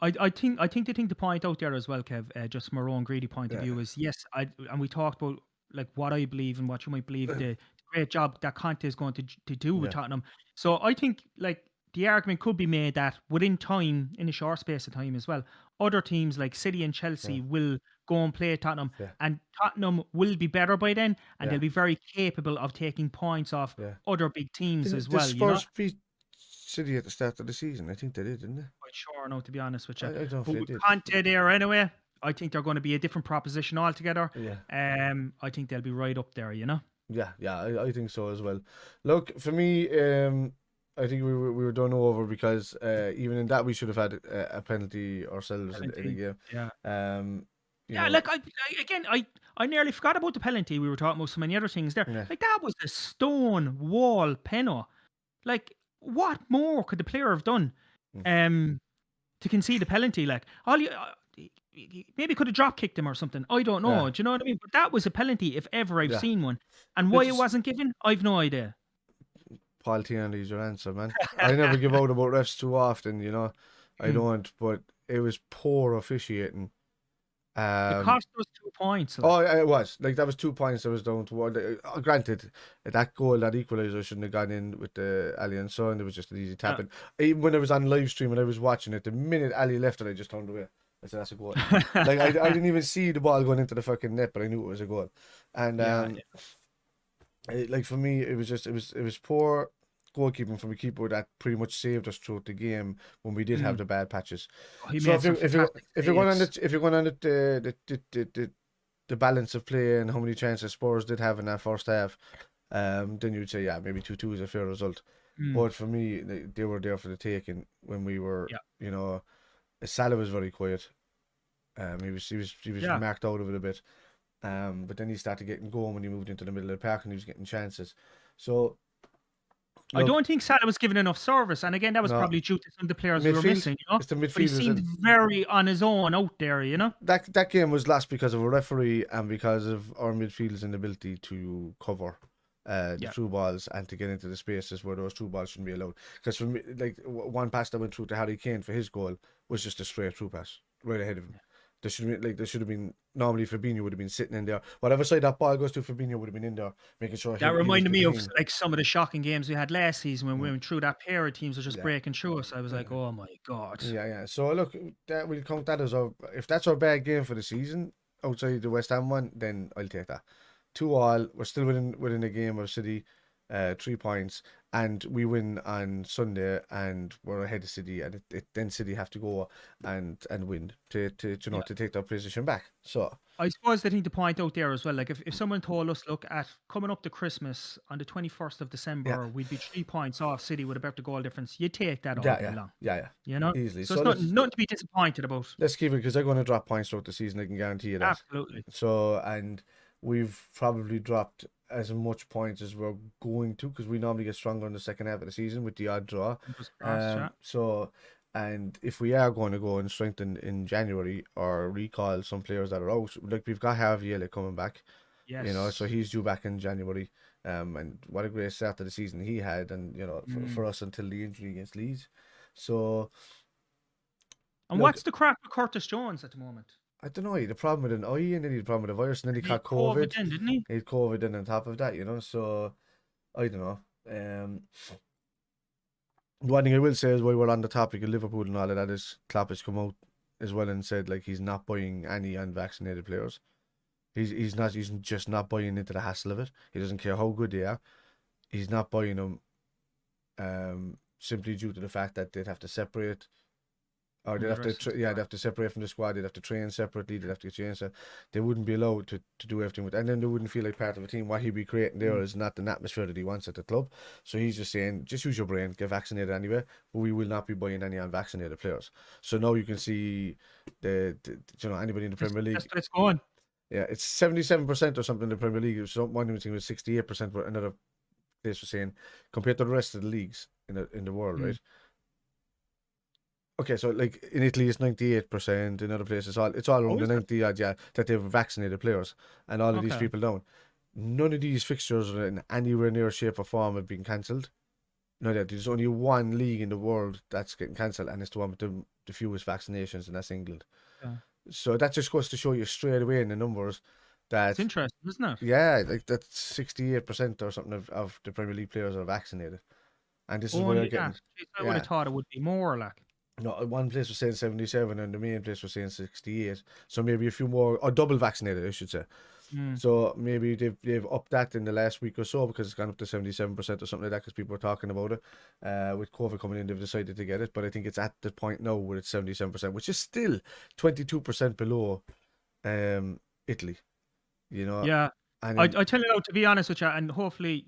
I think the thing to point out there as well, Kev, just from our own greedy point of view, is and we talked about like what I believe and what you might believe the great job that Conte is going to do with Tottenham. So I think like the argument could be made that within time, in a short space of time as well, other teams like City and Chelsea will go and play Tottenham, and Tottenham will be better by then, and they'll be very capable of taking points off other big teams as well. Spurs beat City at the start of the season. I think they did, didn't they? Quite sure, no, to be honest with you. I don't know if they did. Conte there anyway. I think they're going to be a different proposition altogether. I think they'll be right up there, Yeah, I think so as well. Look, for me, I think we were done over because even in that we should have had a penalty ourselves in the game. Like I nearly forgot about the penalty. We were talking about so many other things there. Like that was a stone wall penalty. Like what more could the player have done to concede the penalty? Like maybe could have drop kicked him or something. I don't know. Do you know what I mean? But that was a penalty if ever I've seen one. And why it wasn't given, I've no idea. Paul Tierney is your answer, man. I never give out about refs too often, I don't, but it was poor officiating. It cost us 2 points. It was. Like, that was 2 points that was down to one. Granted, that goal, that equaliser shouldn't have gone in with the Ali and Son. It was just an easy tapping. Even when I was on live stream and I was watching it, the minute Ali left it, I just turned away. I said, that's a goal. Like, I didn't even see the ball going into the fucking net, but I knew it was a goal. And, like, for me, it was poor goalkeeping from a keeper that pretty much saved us throughout the game when we did have the bad patches. So if you're going on the balance of play and how many chances Spurs did have in that first half, then you'd say maybe 2-2 is a fair result. But for me, they were there for the taking when we were Salah was very quiet. He was marked out of it a bit. But then he started getting going when he moved into the middle of the park and he was getting chances. So I don't think Salah was given enough service, and again, that was probably due to some of the players we were missing. It's the midfielders. But he seemed very on his own out there. That game was lost because of a referee and because of our midfielders' inability to cover. the through balls and to get into the spaces where those through balls shouldn't be allowed. Because for me, like one pass that went through to Harry Kane for his goal was just a straight through pass right ahead of him. There should have been normally Fabinho would have been sitting in there. Whatever side that ball goes to, Fabinho would have been in there making sure That he was reminded me of between. like some of the shocking games we had last season when we went through that pair of teams were just Yeah. breaking through us. I was like, oh my God. Yeah. So look, that we'll count that as our. If that's our bad game for the season outside the West Ham one, then I'll take that. 2-2. We're still within a game of City, 3 points, and we win on Sunday, and we're ahead of City, and then City have to go and win to take their position back. So I suppose the thing to point out there as well, like if someone told us, look, at coming up to Christmas on the 21st of December, we'd be 3 points off City with a better goal difference, you take that all day long. Yeah. You know? Easily. So it's nothing to be disappointed about. Let's keep it, because they're going to drop points throughout the season. I can guarantee you that. Absolutely. So, and we've probably dropped as much points as we're going to, because we normally get stronger in the second half of the season with the odd draw. So, and if we are going to go and strengthen in January or recall some players that are out, like we've got Harvey coming back. Yes. You know, so he's due back in January. And what a great start to the season he had, and you know, for us until the injury against Leeds. So. And what's the crack with Curtis Jones at the moment? I don't know. He had a problem with an eye, and then he had a problem with a virus, and then he caught COVID. Then, didn't he? He had COVID, and on top of that, you know. So I don't know. One thing I will say is, while we're on the topic of Liverpool and all of that, is Klopp has come out as well and said like he's not buying any unvaccinated players. He's just not buying into the hassle of it. He doesn't care how good they are. He's not buying them simply due to the fact that they'd have to separate. Or they'd have to, they'd have to separate from the squad. They'd have to train separately. They'd have to get changed. They wouldn't be allowed to do everything with, and then they wouldn't feel like part of a team. What he'd be creating there is not an atmosphere that he wants at the club. So he's just saying, just use your brain, get vaccinated anyway. But we will not be buying any unvaccinated players. So now you can see the anybody in the Premier League. That's going. Yeah, it's 77% or something in the Premier League. So one thing was 68%. But another place was saying compared to the rest of the leagues in the world, right? Okay, so like in Italy it's 98%, in other places it's all around the 90 odd, that they've vaccinated players, and all of these people down. None of these fixtures in anywhere near shape or form have been cancelled. No, there's only one league in the world that's getting cancelled, and it's the one with the fewest vaccinations, and that's England. So that just goes to show you straight away in the numbers that it's interesting, isn't it? Yeah, like that's 68% or something of the Premier League players are vaccinated, and this is where they're getting. I would have thought it would be more like. No, one place was saying 77 and the main place was saying 68. So maybe a few more, or double vaccinated, I should say. So maybe they've upped that in the last week or so, because it's gone up to 77% or something like that, because people were talking about it. With COVID coming in, they've decided to get it. But I think it's at the point now where it's 77%, which is still 22% below Italy. You know? Yeah. And I tell you now, to be honest with you, and hopefully,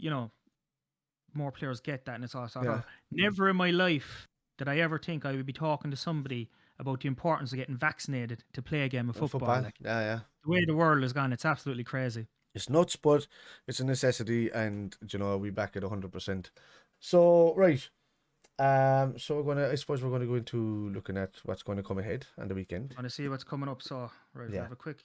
more players get that and it's all sorted out. Never in my life did I ever think I would be talking to somebody about the importance of getting vaccinated to play a game of football. Like, yeah. The way the world has gone, it's absolutely crazy. It's nuts, but it's a necessity, and we back it 100%. So right, so I suppose we're gonna go into looking at what's going to come ahead on the weekend. I want to see what's coming up. So right, we have a quick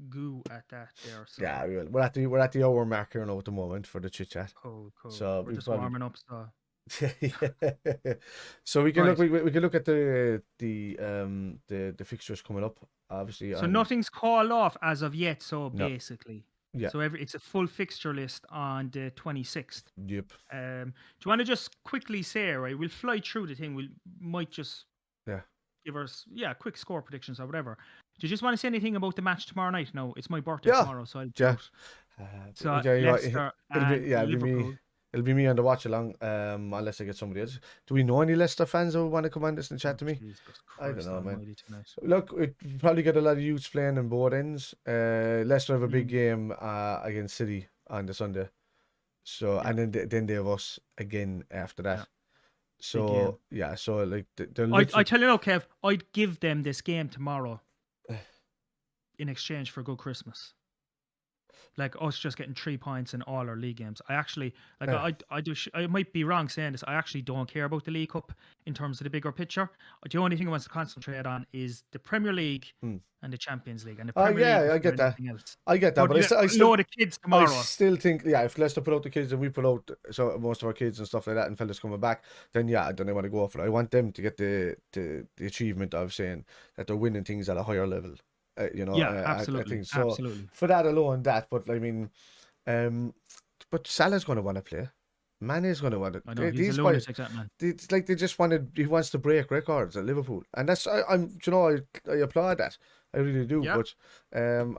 go at that there. So. Yeah, we will. We're at the hour marker now at the moment for the chit chat. Cool. So we're just warming up. So. So we can look. We can look at the fixtures coming up. Obviously, so nothing's called off as of yet. So basically, yeah. So it's a full fixture list on the 26th. Yep. Do you want to just quickly say, right? We'll fly through the thing. We might just give us quick score predictions or whatever. Do you just want to say anything about the match tomorrow night? No, it's my birthday tomorrow, so I'll Leicester and Liverpool. It'll be me on the watch along, unless I get somebody else. Do we know any Leicester fans who want to come on this and chat to me? I don't know, man. Look, we probably get a lot of youths playing on both ends. Leicester have a big game against City on the Sunday. So and then they have us again after that. So so like I tell you now, Kev, I'd give them this game tomorrow in exchange for a good Christmas. like us just getting 3 points in all our league games. I actually like Yeah. I might be wrong saying this. I actually don't care about the League Cup in terms of the bigger picture. The only thing I want to concentrate on is the Premier League and the Champions League, and the Oh Premier League yeah, I before get that. anything else. I get that, But but yeah, I a still load of kids I tomorrow. still think, yeah, if Leicester put out the kids and we put out so most of our kids and stuff like that, and fellas coming back, then yeah, then I want to go for it. I want them to get the achievement of saying that they're winning things at a higher level. Yeah, I absolutely, think so. absolutely. For that alone, that. But I mean, but Salah's going to want to play. Mane's going to want I know to. he's a These boys, lunatic, that man. it's like they just wanted. He wants to break records at Liverpool, and that's I applaud that. I really do. Yeah, But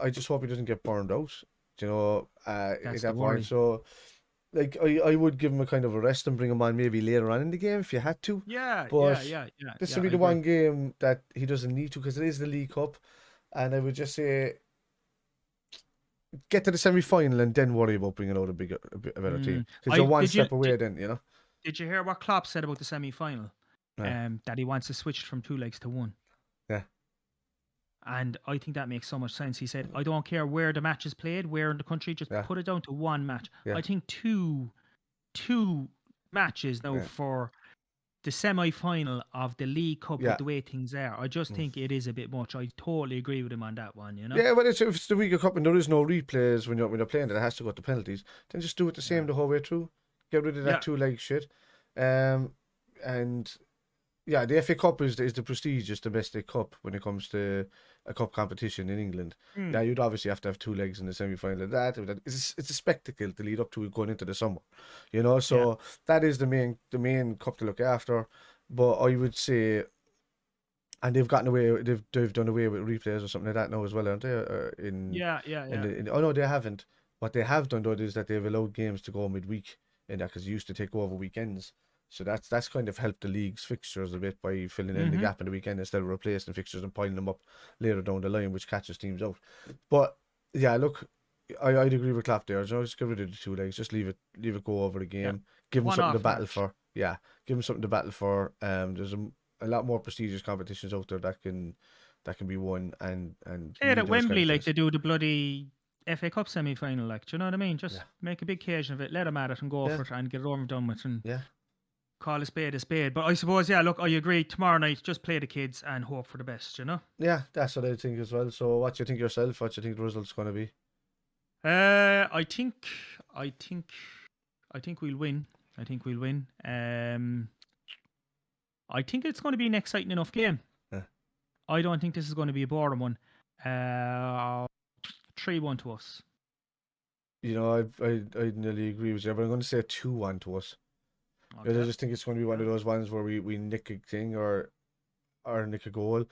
I just hope he doesn't get burned out. At that's the that point. worry. So, like, I would give him a kind of a rest and bring him on maybe later on in the game if you had to. Yeah, But yeah, yeah, yeah, this yeah. would be I the agree. one game that he doesn't need to because it is the League Cup, and I would just say get to the semi-final and then worry about bringing out a better team because you're I one did you step away. Then. did you hear what Klopp said about the semi-final? Yeah, That he wants to switch from 2 legs to 1. yeah, And I think that makes so much sense. He said, I don't care where the match is played, where in the country, just yeah, put it down to 1 match. yeah, I think two matches now yeah, for the semi-final of the League Cup with yeah. the way things are. I just think it is a bit much. I totally agree with him on that one. Yeah, but if it's the League Cup and there is no replays when you're playing it has to go to penalties, then just do it the Yeah. same the whole way through. Get rid of that Yeah. two-leg shit. And yeah, the FA Cup is the prestigious domestic cup when it comes to a cup competition in England. Mm. Yeah, you'd obviously have to have 2 legs in the semi-final of that. It's a spectacle to lead up to going into the summer, So that is the main cup to look after. But I would say, and they've gotten away, they've done away with replays or something like that now as well, aren't they? Yeah, yeah, yeah. Oh no, they haven't. What they have done though is that they've allowed games to go midweek in that because they used to take over weekends. So that's kind of helped the league's fixtures a bit by filling in the gap in the weekend instead of replacing fixtures and piling them up later down the line, which catches teams out. But yeah, look, I'd agree with Klopp there. Just get rid of the 2 legs. Just leave it go over the game. Yeah. Give them something to One-off battle match. for. Yeah, give them something to battle for. There's a lot more prestigious competitions out there that can be won and Play it need at those Wembley kind of like things. they do the bloody FA Cup semi-final. Like, do you know what I mean? Just Yeah. make a big occasion of it, let them at it and go Yeah. for it and get it over and done with and Yeah. call a spade a spade. But I suppose, yeah, look, I agree. Tomorrow night, just play the kids and hope for the best. Yeah, that's what I think as well. So what do you think yourself? What do you think the result's going to be? I think we'll win. I think we'll win. I think it's going to be an exciting enough game. Yeah. I don't think this is going to be a boring one. 3-1 to us. I nearly agree with you, but I'm going to say 2-1 to us. Because I just think it's going to be one of those ones where we nick a thing or nick a goal.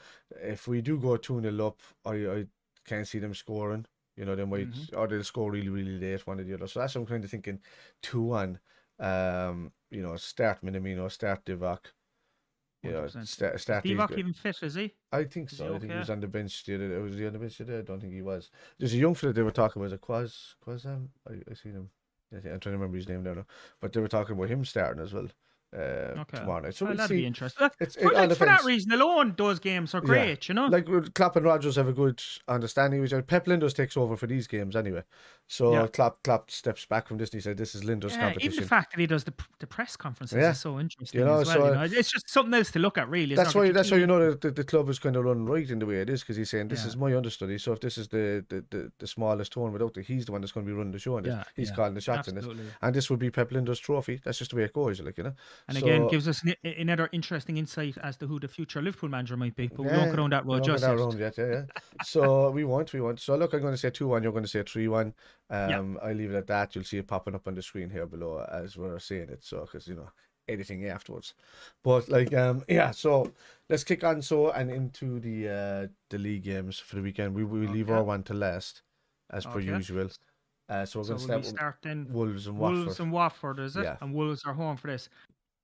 If we do go 2-0 up, I can't see them scoring. They might, or they'll score really, really late, one or the other. So that's what I'm kind of thinking 2-1. Start Minamino, start Divock. 100%. Start Is Divock even fit, is he? I think Is so. he I think he okay? was on the bench the other day. Was he on the bench today? I don't think he was. There's a young fella they were talking about. Quaz. I seen him. I'm trying to remember his name now. But they were talking about him starting as well. Tomorrow night. So Well, we'll that'd be see. interesting. It For all that depends. reason alone, those games are great, Like Klopp and Rodgers have a good understanding of each other. Pep Linders takes over for these games anyway. So Yeah. Klopp steps back from this and he said, this is Linders' Yeah, even competition. the fact that he does the press conferences Yeah. is so interesting You know, as well. so- It's just something else to look at, really. That's why you know that the club is kind of run right in the way it is because he's saying this Yeah. is my understudy. So if this is the smallest tournament out there, he's the one that's going to be running the show. And Yeah, he's yeah, calling the shots in absolutely. this. And this would be Pep Linders' trophy. That's just the way it goes, And again, gives us another interesting insight as to who the future Liverpool manager might be. But we won't go down that road just yet. Yeah. So we won't. So look, I'm going to say 2-1. You're going to say 3-1. Yeah. I leave it at that. You'll see it popping up on the screen here below as we're saying it. So because editing afterwards. But so let's kick on and into the league games for the weekend. We leave our one to last as per usual. So we're going to start start then Wolves and Wolves and Watford, is it? Yeah. And Wolves are home for this.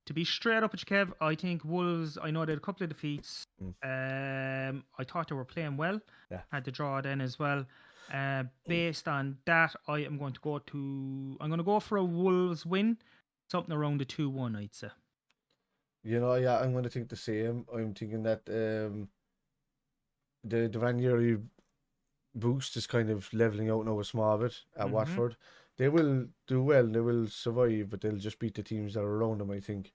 To be straight up with you, Kev, I think Wolves, I know they had a couple of defeats. I thought they were playing well. Yeah. Had to draw then as well. Based on that, I'm going to go for a Wolves win. Something around the 2-1, I'd say. I'm going to think the same. I'm thinking that the Ranieri boost is kind of leveling out now a small bit at Mhm. Watford. They will do well, they will survive, but they'll just beat the teams that are around them, I think.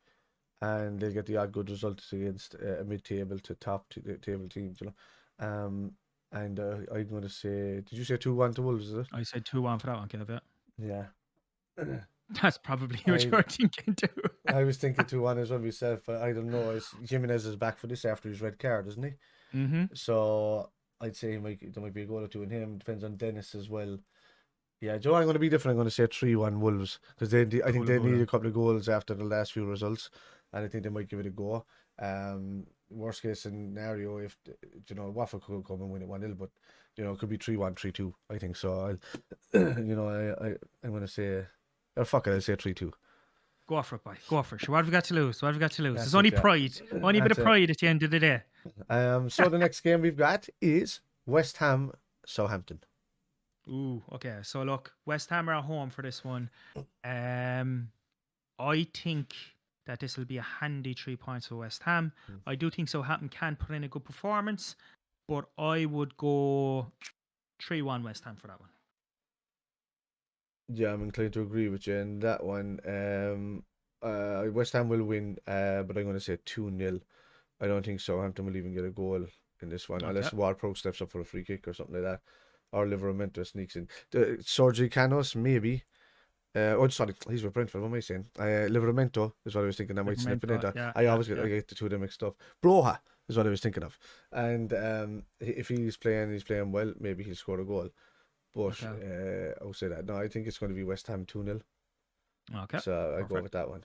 And they'll get the odd good results against a mid-table to top-table teams, you know. And I'm going to say, did you say 2-1 to Wolves, is it? I said 2-1 for that one, Kev. Yeah. That's probably what you're thinking too. I was thinking 2-1 as well myself, but I don't know. Jimenez is back for this after his red card, isn't he? Mm-hmm. So I'd say there might be a goal or two in him. Depends on Dennis as well. Yeah, Joe, I'm going to be different. I'm going to say 3-1 Wolves because I think they need a couple of goals after the last few results, and I think they might give it a go. Worst case scenario, if Watford could come and win it 1-0, but it could be 3-1, 3-2. I think so. I'm going to say, fuck it, I'll say 3-2. Go for it, boy. Go for it. What have we got to lose? That's It's only it, yeah. pride. Only a bit of pride at the end of the day. So the next game we've got is West Ham Southampton. Ooh, okay. So look, West Ham are at home for this one. I think that this will be a handy 3 points for West Ham. I do think Southampton can put in a good performance, but I would go 3-1 West Ham for that one. Yeah, I'm inclined to agree with you in that one. West Ham will win, but I'm going to say 2-0. I don't think Southampton will even get a goal in this one, unless Ward-Prowse steps up for a free kick or something like that, or Livramento sneaks in. Sergio Canos, maybe. Sorry, he's with Brentford. What am I saying? Livramento is what I was thinking. That might slip in. I always get the two of them mixed up. Broha is what I was thinking of. And if he's playing well, maybe he'll score a goal. But I'll say that. No, I think it's going to be West Ham 2-0. Okay. So I go with that one.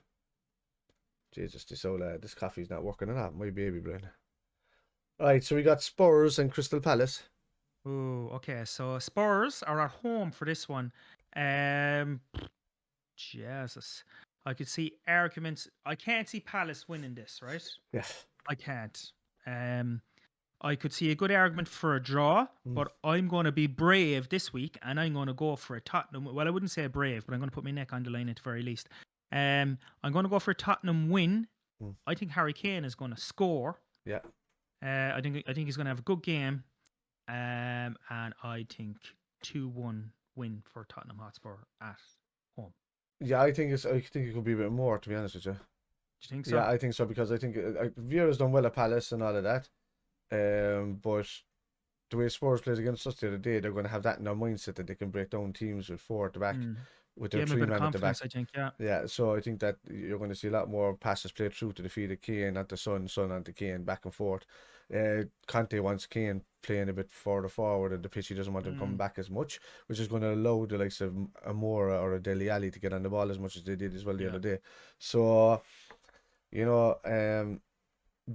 Jesus, this coffee's not working enough. My baby brain. Right, so we got Spurs and Crystal Palace. Ooh, okay. So Spurs are at home for this one. Jesus. I could see arguments. I can't see Palace winning this, right? Yeah. I can't. I could see a good argument for a draw, but I'm going to be brave this week, and I'm going to go for a Tottenham. Well, I wouldn't say brave, but I'm going to put my neck on the line at the very least. I'm going to go for a Tottenham win. I think Harry Kane is going to score. Yeah. I think he's going to have a good game, and I think 2-1 win for Tottenham Hotspur at home. Yeah, I think it could be a bit more, to be honest with you. Do you think so? Yeah, I think so, because I think Vieira's done well at Palace and all of that. But the way Spurs played against us the other day, they're going to have that in their mindset that they can break down teams with 4 at the back, with their 3 men at the back. I think, yeah. Yeah, so I think that you're going to see a lot more passes played through to the feet of Kane at the Son onto Kane, back and forth. Conte wants Kane playing a bit further forward in the pitch. He doesn't want him coming back as much, which is going to allow the likes of Amora or a Dele Alli to get on the ball as much as they did as well the other day. So,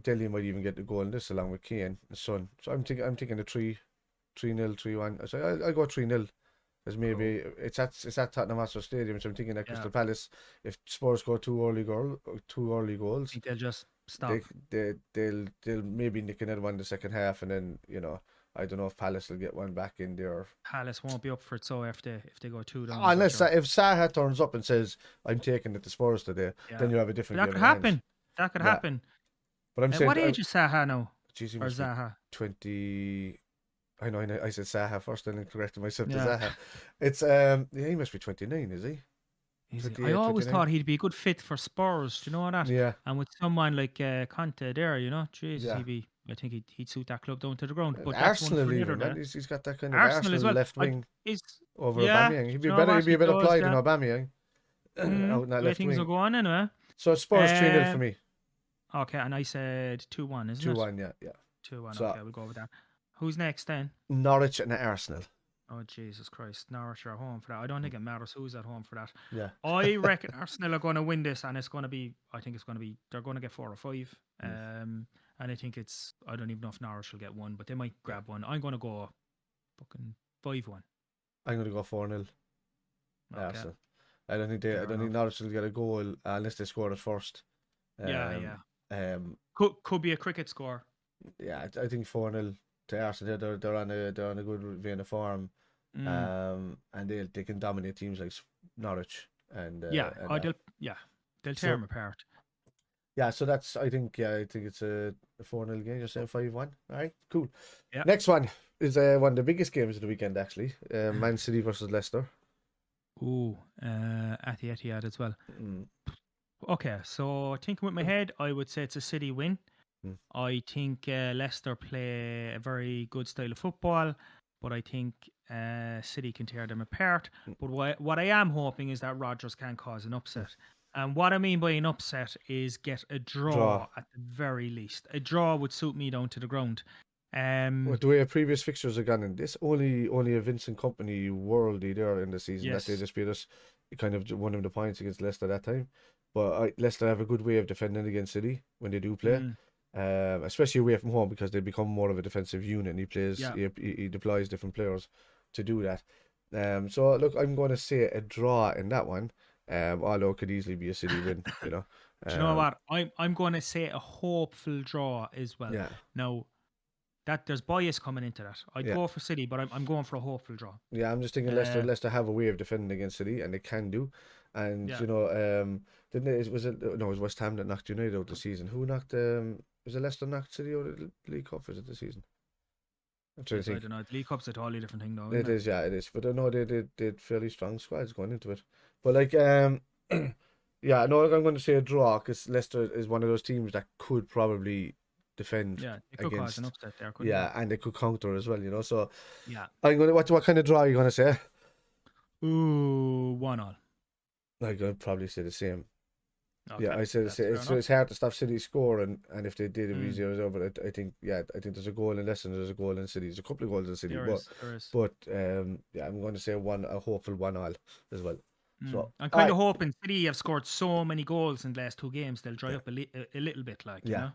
Dele might even get the goal in this along with Kane, the Son. So I'm thinking a 3-0, 3-1. So I go 3-0. Because maybe it's at Tottenham Hotspur Stadium, so I'm thinking that Crystal Palace, if Spurs score 2 early goals, I think they'll just stop. They'll maybe nick another one in the second half, and then I don't know if Palace will get one back in there. Palace won't be up for it, so if they go 2 down. Unless if Zaha turns up and says, "I'm taking it to Spurs today," then you have a different. That could happen. That could happen. But I'm saying, what age is Zaha now? Geez, or Zaha? 20. I know. I said Zaha first, and then corrected myself to Zaha. It's he must be 29, is he? I always thought he'd be a good fit for Spurs. Do you know that? Yeah. And with someone like Conte there, Jesus, I think he'd suit that club down to the ground. But Arsenal even, man. He's got that kind of Arsenal as well. Left wing over Aubameyang. He'd be a bit applied than Aubameyang. Out in that left things wing. will go on anyway. So Spurs 3-0 for me. Okay, and I said 2-1, isn't it? 2-1, yeah. 2-1. Okay, we'll go with that. Who's next then? Norwich and Arsenal. Oh, Jesus Christ. Norwich are at home for that. I don't think it matters who's at home for that. Yeah. I reckon Arsenal are going to win this, and they're going to get 4 or 5. And I think I don't even know if Norwich will get one, but they might grab one. I'm going to go fucking 5-1. I'm going to go 4-0. Okay. Arsenal. I don't think Norwich will get a goal unless they score it first. Could be a cricket score. Yeah, I think 4-0 to Arsenal. They're on a good vein of form, and they can dominate teams like Norwich and they'll tear them apart. Yeah, so I think it's a 4-0 game. You're saying 5-1. All right, cool. Yeah. Next one, is one of the biggest games of the weekend, actually. Man City versus Leicester. Ooh, at the Etihad as well. Mm. Okay, so thinking with my head, I would say it's a City win. Mm. I think Leicester play a very good style of football, but I think City can tear them apart. But what I am hoping is that Rodgers can cause an upset. And what I mean by an upset is get a draw at the very least. A draw would suit me down to the ground. With the way previous fixtures have gone in, this only a Vincent Company worldy there in the season that they Yes. just beat us, kind of won them the points against Leicester that time. But Leicester have a good way of defending against City when they do play, especially away from home because they become more of a defensive unit. And he plays, Yeah. he deploys different players to do that. So look, I'm going to say a draw in that one. Although it could easily be a City win, you know. Do you know what? I'm going to say a hopeful draw as well. Yeah. Now, that there's bias coming into that. I'd Yeah. go for City, but I'm going for a hopeful draw. Yeah, I'm just thinking Leicester have a way of defending against City, and they can do. And Yeah. you know, didn't it? No, it was West Ham that knocked United out the season. Who knocked? Was it Leicester knocked City out of the League Cup? Was it the season? I'm trying to I think. don't know. The League Cup's a totally different thing, though. It Isn't it? is, yeah, it is. But I know they did fairly strong squads going into it. But like, yeah, no, I'm going to say a draw because Leicester is one of those teams that could probably defend Yeah, it could cause an upset there, couldn't yeah, and they could counter as well, you know. So Yeah. I'm going to what kind of draw are you going to say? Ooh, 1-1. I'm going to probably say the same. Okay, Yeah, I said that's fair it's hard to stop City scoring, and if they did, it would be enough. 0-0. But I think there's a goal in Leicester, there's a goal in City, there's a couple of goals in City, There but is. yeah, I'm going to say a hopeful 1-1 as well. So I'm kind of hoping City have scored so many goals in the last two games, they'll dry up a little bit, like, you know.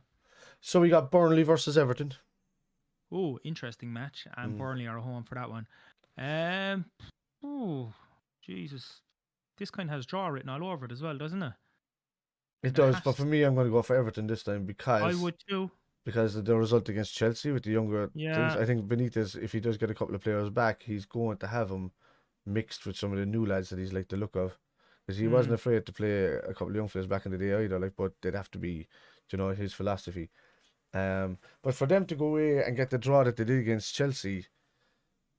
So we got Burnley versus Everton. Oh, interesting match, and Burnley are home for that one. Oh, Jesus, this kind of has draw written all over it as well, doesn't it? It does, but for me, I'm going to go for Everton this time because I would too. Because of the result against Chelsea with the younger things. Yeah. I think Benitez, if he does get a couple of players back, he's going to have them mixed with some of the new lads that he's like the look of. Because he wasn't afraid to play a couple of young players back in the day either, like, but they'd have to be, you know, his philosophy. But for them to go away and get the draw that they did against Chelsea,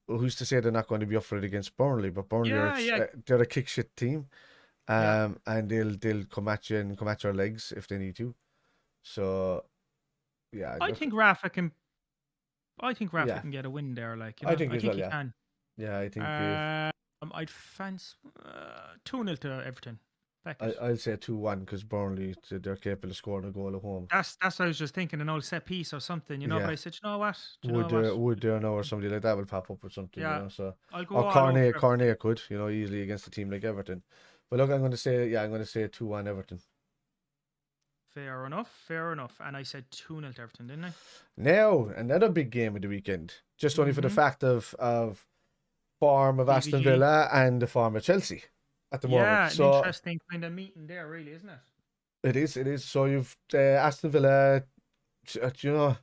who's to say they're not going to be up for it against Burnley? But Burnley they're a kick shit team, and they'll come at you and come at your legs if they need to. So yeah, I think Rafa can can get a win there. Like, you know, I think as well, he yeah. can. Yeah, I think I'd fancy 2-0 to Everton. I'll say 2-1 because Burnley they're capable of scoring a goal at home. That's what I was just thinking, an old set piece or something, you know. But I said, you know what? Would there know or somebody like that will pop up with something, you know. So I'll go or all over Cornet could, you know, easily against a team like Everton. But look, I'm going to say 2-1 Everton. Fair enough. And I said 2-0 to Everton, didn't I? Now, another big game of the weekend. Just only for the fact of form of Aston Villa and the form of Chelsea at the moment. So an interesting kind of meeting there, really, isn't it? It is. So you've Aston Villa, you know.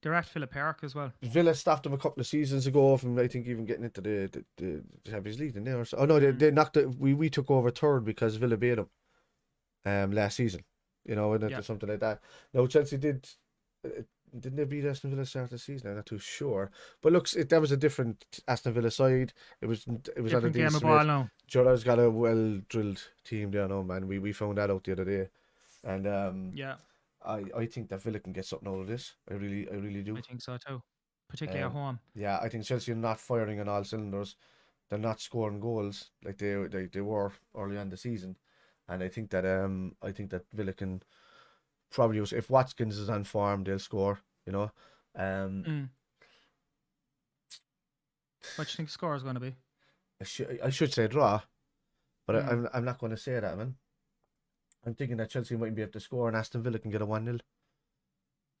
They're at Villa Park as well. Villa stopped them a couple of seasons ago from, I think, even getting into the Champions League in there. So, they knocked it. We took over third because Villa beat them last season. You know, or something like that. No, Chelsea didn't they beat Aston Villa start of the season? I'm not too sure. But look, that was a different Aston Villa side. It was different game of ball now. Jurgen's got a well drilled team there now, man. We found that out the other day, and I think that Villa can get something out of this. I really do. I think so too, particularly at home. Yeah, I think Chelsea are not firing on all cylinders. They're not scoring goals like they were early on the season, and I think that Villa can probably use, if Watkins is on form, they'll score. You know. What do you think the score is going to be? I should say draw, but I'm not going to say that, man. I'm thinking that Chelsea might be able to score and Aston Villa can get a 1-0.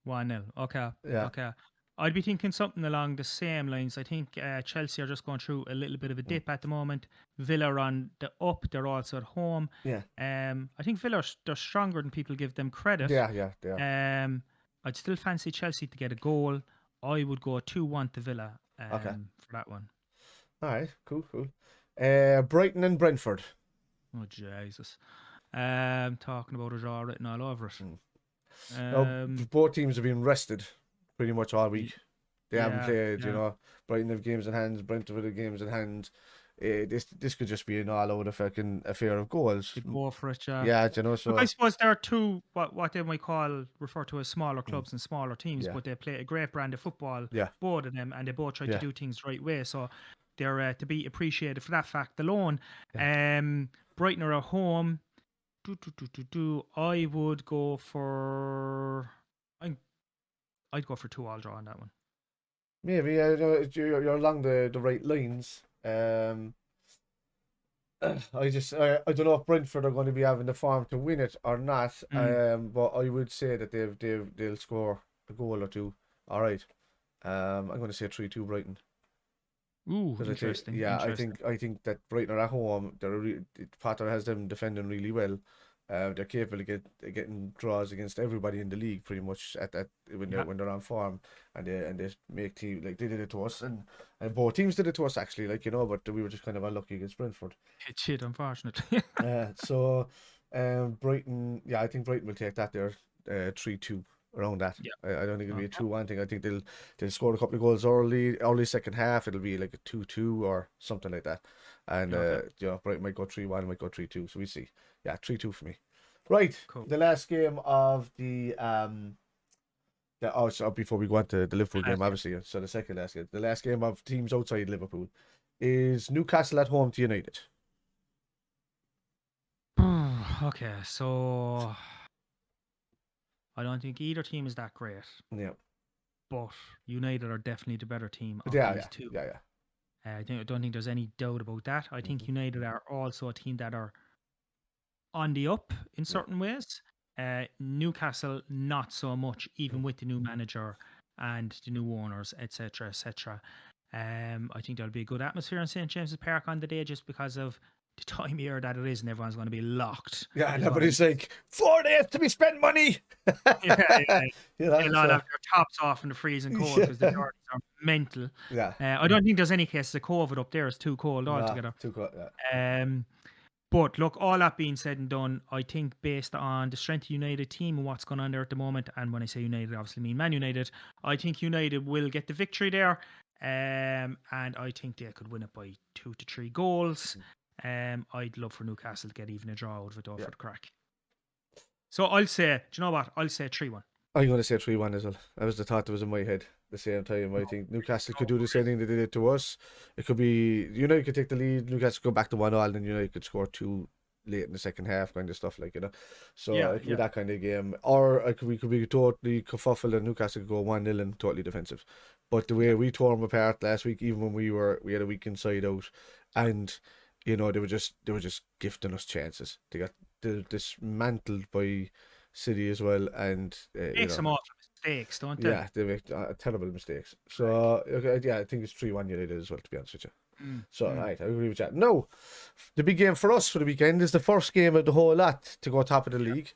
1-0. Okay. Yeah. Okay. I'd be thinking something along the same lines. I think Chelsea are just going through a little bit of a dip at the moment. Villa are on the up. They're also at home. Yeah. I think Villa they're stronger than people give them credit. Yeah, they are. I'd still fancy Chelsea to get a goal. I would go 2-1 to Villa for that one. All right, cool. Brighton and Brentford. Oh, Jesus. Talking about a draw written all over it. Both teams have been rested pretty much all week. They haven't played, you yeah. know. Brighton have games in hand, Brentford have games in hand. This could just be an all-out fucking affair of goals. To go for it, yeah. Yeah, you know, Look, I so suppose there are two what they might refer to as smaller mm, clubs and smaller teams, yeah, but they play a great brand of football, yeah, both of them, and they both try to yeah, do things the right way. So they're to be appreciated for that fact alone. yeah. Brighton are at home. I would go for. I'd go for 2-2 draw on that one. Maybe you know, you're along the right lines. I don't know if Brentford are going to be having the form to win it or not. Mm. But I would say that they'll score a goal or two. All right. I'm going to say 3-2 Brighton. Ooh, Because interesting, interesting. I think that Brighton are at home. Potter has them defending really well. They're capable of getting draws against everybody in the league pretty much at that Yeah, when they're on form, and they make team like they did it to us, and both teams did it to us actually, like, you know, but we were just kind of unlucky against Brentford. it's shit, unfortunately. So Brighton, yeah, I think Brighton will take that there, 3-2 around that. Yeah. I don't think it'll be a Okay. 2-1 thing. I think they'll score a couple of goals early second half. It'll be like a 2-2 or something like that. And Okay. you know, Brighton might go 3-1, might go 3-2. So we see. Yeah, 3-2 for me. Right. Cool. The last game of so before we go on to the Liverpool game, Last game. obviously, so the second last game. The last game of teams outside Liverpool is Newcastle at home to United. Okay, so I don't think either team is that great, Yeah. but United are definitely the better team of Yeah, these yeah, two. yeah, yeah. I don't think there's any doubt about that. I think Mhm. United are also a team that are on the up in Yeah. certain ways. Newcastle not so much, even Mm. with the new manager and the new owners, etc., etc. I think there'll be a good atmosphere in St James's Park on the day, just because of the time of year that it is, and everyone's going to be locked. Yeah, Is and what I everybody's like, 4 days to be spent money. Yeah, yeah. You know, They'll all so have their tops off in the freezing cold because the yeah, Geordies are mental. yeah, I don't think there's any cases of COVID up there. It's too cold nah, altogether. too cold. Yeah, Um, but look, all that being said and done, I think based on the strength of United team and what's going on there at the moment, and when I say United, I obviously mean Man United, I think United will get the victory there. And I think they could win it by 2 to 3 goals. I'd love for Newcastle to get even a draw out of it though yeah. for the crack. So I'll say, do you know what? I'll say 3-1. I'm going to say 3-1 as well. That was the thought that was in my head at the same time. I think Newcastle could do the same thing they did it to us. It could be, United could take the lead, Newcastle could go back to 1-1, and then United could score 2 late in the second half, kind of stuff, like, you know. So Yeah, it could be yeah. that kind of game. Or we could be totally kerfuffle and Newcastle could go 1-0 and totally defensive. But the way Yeah. we tore them apart last week, even when we had a week inside out, and you know, they were just gifting us chances. They got dismantled by City as well, and you Make know, some awful mistakes, don't they? yeah, they make terrible mistakes. Correct. So okay, yeah, I think it's 3-1 United as well, to be honest with you. Mm, So mm. right, I agree with that. No, the big game for us for the weekend is the first game of the whole lot to go top of the league,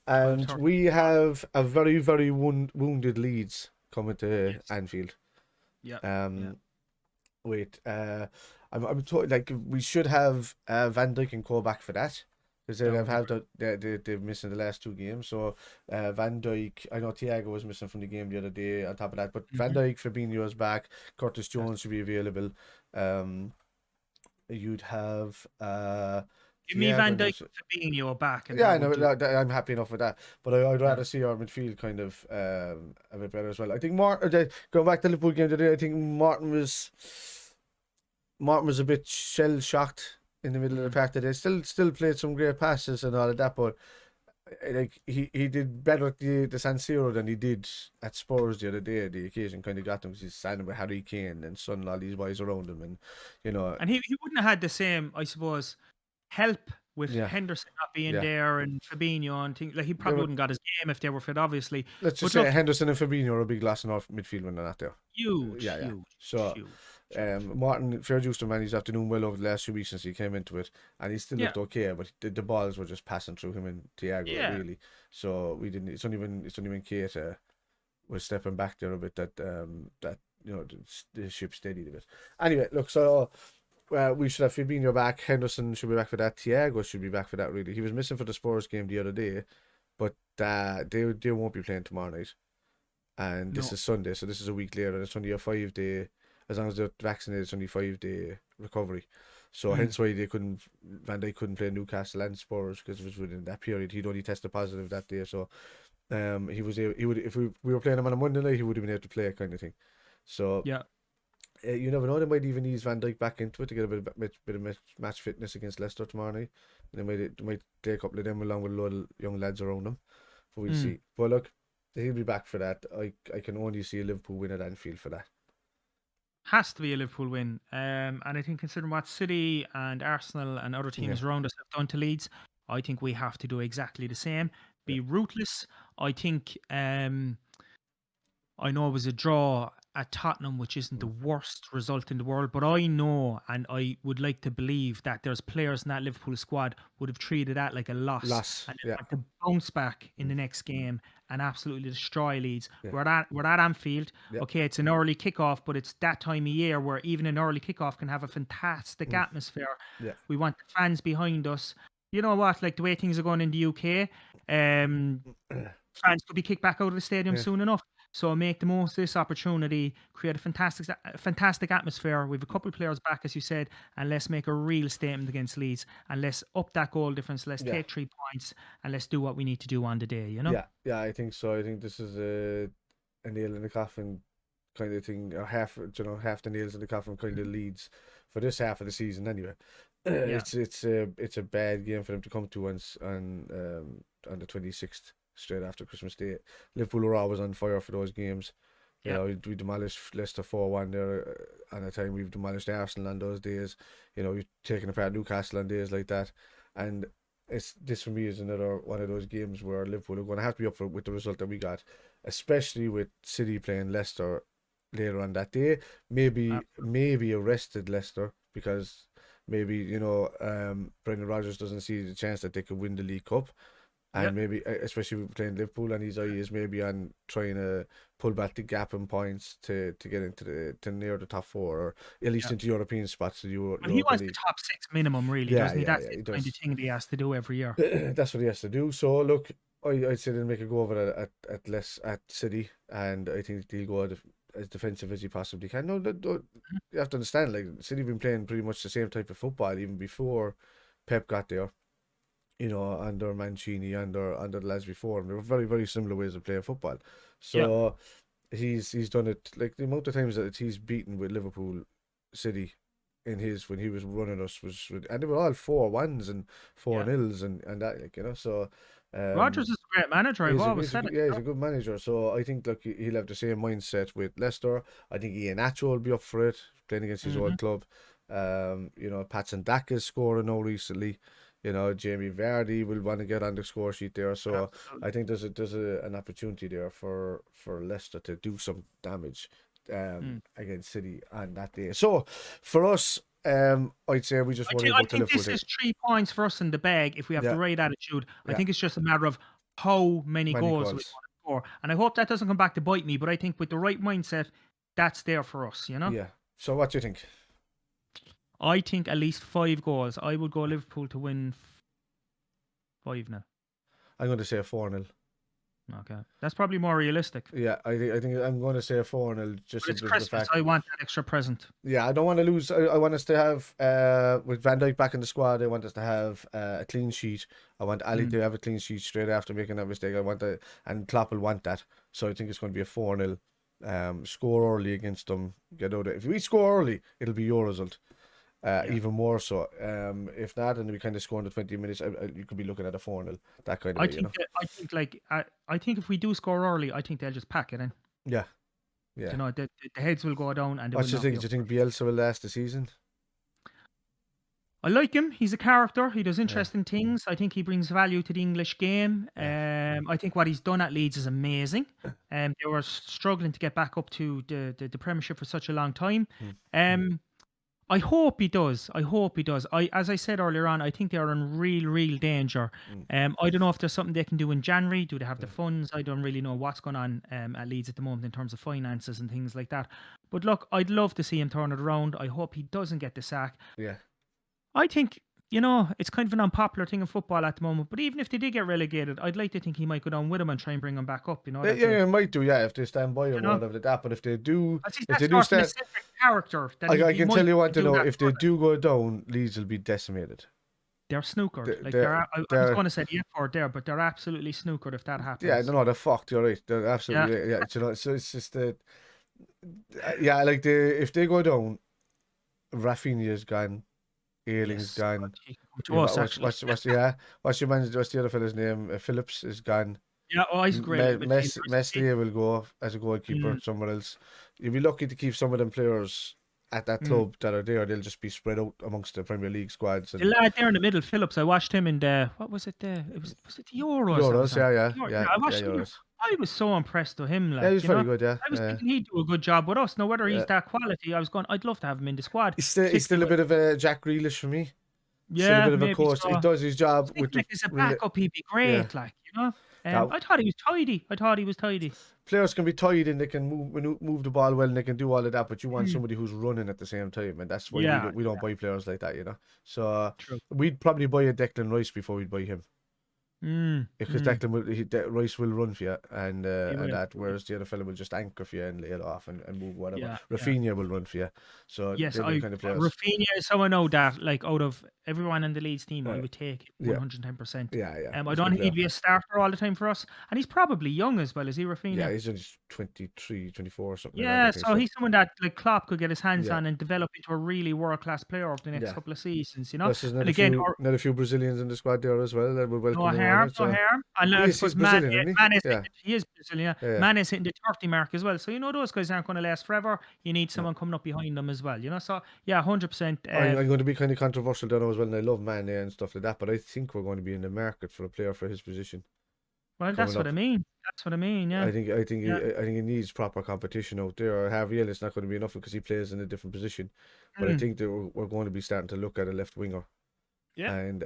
and 12:30. we have a very very wounded Leeds coming to Yes. Anfield. Yeah. Yeah. Wait, I'm told like we should have Van Dijk and Co back for that. Because That they've would be had great. they've missed in the last 2 games. So Van Dijk, I know Thiago was missing from the game the other day. On top of that, but Van Mhm. Dijk, Fabinho is back. Curtis Yes. Jones should be available. You'd have Give me Thiago Van and Dijk and Fabinho back, and yeah, that I would know do. I'm happy enough with that. But I'd Yeah. rather see our midfield kind of a bit better as well. I think going back to the Liverpool game today, I think Martin was a bit shell shocked in the middle of the park today. Still played some great passes and all of that, but like he did better at the San Siro than he did at Spurs the other day. The occasion kind of got him because he's standing with Harry Kane and Son and all these boys around him, and you know, And he wouldn't have had the same, I suppose, help with yeah, Henderson not being yeah. there and Fabinho and things like he They probably were, wouldn't got his game if they were fit, obviously. let's just But say look, Henderson and Fabinho are a big loss in our midfield when they're not there. huge, Yeah, yeah. huge, So, huge, huge. Martin, fair dues to him, man. He's after doing well over the last 2 weeks since he came into it, and he still Yeah, looked okay. But the balls were just passing through him and Thiago, yeah. really. So we didn't. It's only when Kate was stepping back there a bit that you know the ship steadied a bit. Anyway, look, so we should have Fabinho back. Henderson should be back for that. Thiago should be back for that. Really, he was missing for the Spurs game the other day, but they won't be playing tomorrow night. and this No. is Sunday, so this is a week later, and it's only a 5-day, as long as they're vaccinated, it's only 5-day recovery. So hence why Van Dijk couldn't play Newcastle and Spurs, because it was within that period. He'd only tested positive that day, so he would, if we were playing him on a Monday night, he would have been able to play, kind of thing. So Yeah. you never know, they might even ease Van Dijk back into it to get a bit of match fitness against Leicester tomorrow night. They might take a couple of them along with a lot of young lads around them. But we'll see. But look, he'll be back for that. I can only see a Liverpool win at Anfield for that. Has to be a Liverpool win. And I think considering what City and Arsenal and other teams around us have done to Leeds, I think we have to do exactly the same. Be ruthless. I think I know it was a draw at Tottenham, which isn't the worst result in the world, but I know and I would like to believe that there's players in that Liverpool squad would have treated that like a loss and Yeah. had to bounce back in the next game and absolutely destroy Leeds. Yeah. We're at Anfield. Yeah. Okay, it's an early kickoff, but it's that time of year where even an early kickoff can have a fantastic atmosphere. Yeah. We want the fans behind us. You know what? Like the way things are going in the UK, fans could be kicked back out of the stadium soon enough. So make the most of this opportunity, create a fantastic atmosphere. We have a couple of players back, as you said, and let's make a real statement against Leeds. And let's up that goal difference. Let's take 3 points and let's do what we need to do on the day, you know? Yeah, I think so. I think this is a nail in the coffin kind of thing, or half the nails in the coffin kind of Leeds for this half of the season anyway. It's a bad game for them to come to on the 26th. Straight after Christmas Day. Liverpool were always on fire for those games. You know, we demolished Leicester 4-1 there on a time. We've demolished Arsenal on those days. You know, we've taken apart Newcastle on days like that. And this for me is another one of those games where Liverpool are going to have to be up for it with the result that we got, especially with City playing Leicester later on that day. Maybe arrested Leicester because maybe, Brendan Rodgers doesn't see the chance that they could win the League Cup. And maybe, especially playing Liverpool, and his eye is maybe on trying to pull back the gap in points to get into to near the top 4, or at least into European spots. He wants the top 6 minimum, really, doesn't he? That's the kind of thing that he has to do every year. That's what he has to do. So look, I'd say they'll make a go of it at City, and I think he'll go as defensive as he possibly can. No, you have to understand, like City have been playing pretty much the same type of football even before Pep got there. Under Mancini, under the lads before him. They were very, very similar ways of playing football. So he's done it, like the amount of times that he's beaten with Liverpool City when he was running us and they were all 4-1s and 4-0s and that, so Rodgers is a great manager. I've always said it. Yeah, he's a good manager. So I think he'll have the same mindset with Leicester. I think Ian Nacho will be up for it, playing against his old club. Patson Daka's scoring now recently. Jamie Vardy will want to get on the score sheet there. So absolutely. I think there's an opportunity there for Leicester to do some damage against City on that day. So for us, I'd say we just worry about the Liverpool. I think this is 3 points for us in the bag if we have the right attitude. I think it's just a matter of how many goals we want to score. And I hope that doesn't come back to bite me, but I think with the right mindset, that's there for us, Yeah. So what do you think? I think at least 5 goals. I would go Liverpool to win 5-0. I'm going to say a 4-0. Okay, that's probably more realistic. Yeah, I think I'm going to say a 4-0. Just it's Christmas. I want that extra present. Yeah, I don't want to lose. I want us to have with Van Dijk back in the squad. I want us to have a clean sheet. I want Ali to have a clean sheet straight after making that mistake. I want that, and Klopp will want that. So I think it's going to be a 4-0. Score early against them. Get out of it. If we score early, it'll be your result. Even more so. If not, and we kind of score in the 20 minutes, you could be looking at a 4-0. That kind of I think if we do score early, I think they'll just pack it in. Yeah. The heads will go down. And what do you think? Do you think Bielsa will last the season? I like him. He's a character. He does interesting things. I think he brings value to the English game. I think what he's done at Leeds is amazing. They were struggling to get back up to the Premiership for such a long time. I hope he does. As I said earlier on, I think they are in real danger. I don't know if there's something they can do in January. Do they have the funds? I don't really know what's going on at Leeds at the moment in terms of finances and things like that. But look, I'd love to see him turn it around. I hope he doesn't get the sack. Yeah. I think you know, it's kind of an unpopular thing in football at the moment. But even if they did get relegated, I'd like to think he might go down with him and try and bring him back up. You know, Yeah, that they, yeah, it might do. Yeah, if they stand by you him or know, whatever like that. But if they do, because he's if that they do sort of stand, specific character that I he can tell might you what to do know. that If for they them. do go down, Leeds will be decimated. They're snookered. Like They're, I was they're going to say the F word there, but they're absolutely snookered if that yeah, happens. no, they're fucked. You're right. They're Yeah. absolutely yeah. You know, so it's just that yeah, like if they go down, Rafinha's gone, Ayling's Yes. God, gone. he can come Yeah, to us actually. what's your man? What's the other fella's name? Phillips is gone. Yeah. Oh, he's a great little midfielder, isn't Meslier will go as a he? goalkeeper somewhere else. You'll be lucky to keep some of them players at that Mm. club that are there. They'll just be spread out amongst the Premier League squads The and lad there in the middle, Phillips. I watched him in the what was it? Was it the Euros that was Euros. on? Yeah, I Yeah, watched him. Euros. I was so impressed with him. Yeah, Like he's you very know, good. Yeah, I was thinking he'd do a good job with us. Now whether he's yeah. that quality, I was going. I'd love to have him in the squad, He's still particularly a with. bit of a Jack Grealish for me. Still a Yeah, bit of a maybe coach. so. He I does his job was with thinking the like as a backup, he'd be yeah. great. Like you know, That I thought he was tidy. I thought he was tidy. players can be tied and they can move the ball well and they can do all of that, but you want Mm. somebody who's running at the same time, and that's why Yeah, we don't buy players like that, you know. So true. we'd probably buy a Declan Rice before we'd buy him. Mm, Because mm, Rice will run for you he and will. that, whereas the other fella will just anchor for you and lay it off and move whatever. Yeah, yeah. Rafinha will run for you, so Yes, they'll be the kind of players. Rafinha is someone I know that like out of everyone in the Leeds team, I would take Yeah, 110%. yeah, I he's a don't good think he'd player. be a starter all the time for us, and he's probably young as well. Is he, Yeah, Rafinha? he's only 23, 24 or something like that, I Yeah, think so so. he's someone that like Klopp could get his hands Yeah, on and develop into a really world class player over the next yeah. couple of seasons. You know, Plus, there's and again, another few Brazilians in the squad there as well that would no welcome him on harm, it. no So harm. And I he's suppose Mane, Brazilian, isn't he? Mane's Yeah, he is Brazilian. yeah, yeah. Mane's hitting the 30 mark as well. So you know those guys aren't going to last forever. You need No. someone coming up behind them as well. You know, so yeah, 100%. I'm going to be kind of controversial there now as well, and I love Mane and stuff like that, but I think we're going to be in the market for a player for his position Well, coming that's what up. I mean. That's what I mean. Yeah, yeah. I think he needs proper competition out there. Harvey Ellis not going to be enough because he plays in a different position, but I Mm. think that we're going to be starting to look at a left winger, Yeah. and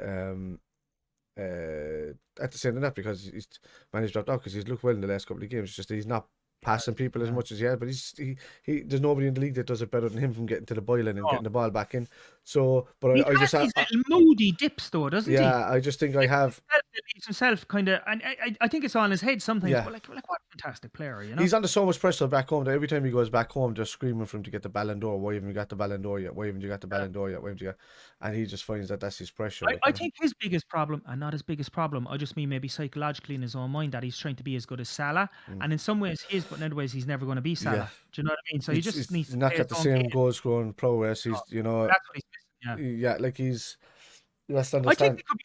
at the same time that because he's managed dropped out because he's looked well in the last couple of games. It's just that he's not passing people as Yeah. much as he had, but he there's nobody in the league that does it better than him from getting to the byline and Oh, getting the ball back in. So, but he I just has these little moody dips, though, doesn't he? yeah, I just think I have. He leaves himself kind of, and I think it's on his head sometimes. Yeah, But like what a fantastic player, you know? he's under so much pressure back home that every time he goes back home, they're screaming for him to get the Ballon d'Or. Why haven't you got the Ballon d'Or yet? Why haven't you got the Yeah. Ballon d'Or yet? Why haven't you got? And he just finds that that's his pressure. Like, I you know? think his biggest problem, and not his biggest problem, I just mean maybe psychologically in his own mind that he's trying to be as good as Salah, Mm. and in some ways he is, but in other ways he's never going to be Yeah, Salah. Do you know what I mean? So he just needs he's to not play got his the own same game. goal scoring prowess. He's That's what he's missing. yeah, like he's you have to I think understand. he could be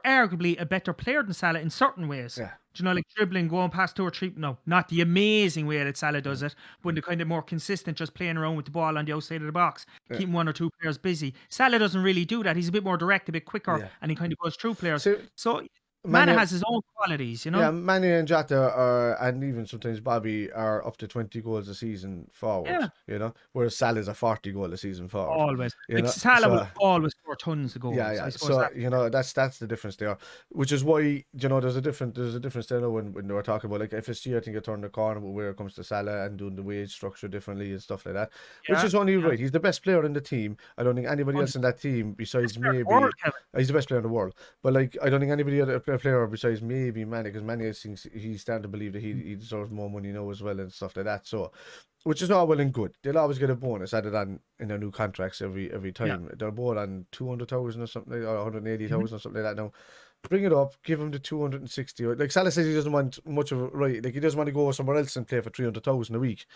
arguably a better player than Salah in certain ways. Yeah, Do you know, like dribbling, going past two or three? No, not the amazing way that Salah does it, but the kind of more consistent, just playing around with the ball on the outside of the box, yeah, keeping one or two players busy. Salah doesn't really do that. He's a bit more direct, a bit quicker, yeah. and he kind of goes through players. So So Mana Mane, has his own qualities, you yeah, know. Mane and Jota are, and even sometimes Bobby are up to 20 goals a season forward. Yeah, You know, whereas Salah's a 40 goal a season forward. always. You Like know, Salah will so. always score tons of Yeah, goals. yeah. I suppose So that's that's the difference there, which is why there's a difference there now when they were talking about like FSG. I think it turned the corner where it comes to Salah and doing the wage structure differently and stuff like that, which yeah, is only yeah. right. He's the best player in the team. I don't think anybody else in 100%. that team Best besides player in the world, maybe Kevin. he's the best player in the world. But like I don't think anybody other player besides maybe Mane because Mane thinks he's starting to believe that he deserves more money now as well and stuff like that. So. Which is all well and good. They'll always get a bonus added on in their new contracts every Yeah. time. They're both on 200,000 or something, or Mhm. 180,000 or something like that now. Bring it up, give him the 260. Like Salah says he doesn't want much of it, right? Like he doesn't want to go somewhere else and play for 300,000 a week.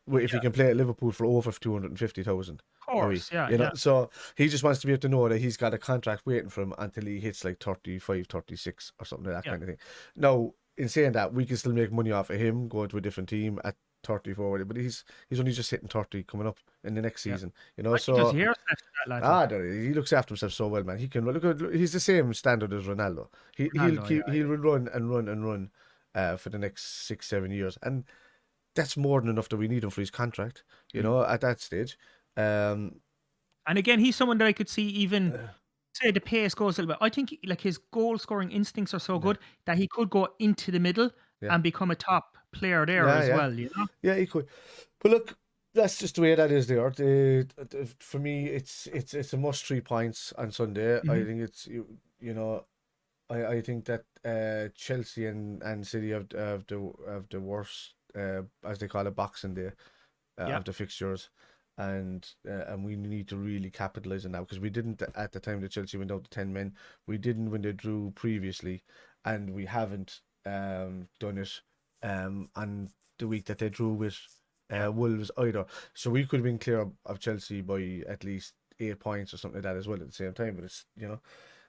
If he Yeah, can play at Liverpool for over 250,000 of a week, course. Yeah, you know. yeah. So he just wants to be able to know that he's got a contract waiting for him until he hits like 35, 36 or something like that Yeah. kind of thing. Now, in saying that, we can still make money off of him going to a different team at 34, but he's only just hitting 30 coming up in the next Yeah. season, you know. I think there's So years left of that lad. Like he looks after himself so well, man. He can look. He's the same standard as Ronaldo. Ronaldo, yeah. He'll run and run and run, for the next 6-7 years, and that's more than enough that we need him for his contract, you Mm. know, at that stage. And again, he's someone that I could see even say the pace goes a little bit. I think like his goal scoring instincts are so good that he could go into the middle Yeah. and become a top player there as Yeah. well, you know? Yeah, he could. But look. That's just the way that is there. For me, it's a must 3 points on Sunday. I Mhm. think it's you know I think that Chelsea and City have the worst as they call it Boxing Day Yeah, of the fixtures, and we need to really capitalize on that because we didn't at the time that Chelsea went out to 10 men. We didn't when they drew previously, and we haven't done it on the week that they drew with yeah, Wolves either. So we could have been clear of Chelsea by at least 8 points or something like that as well at the same time. But it's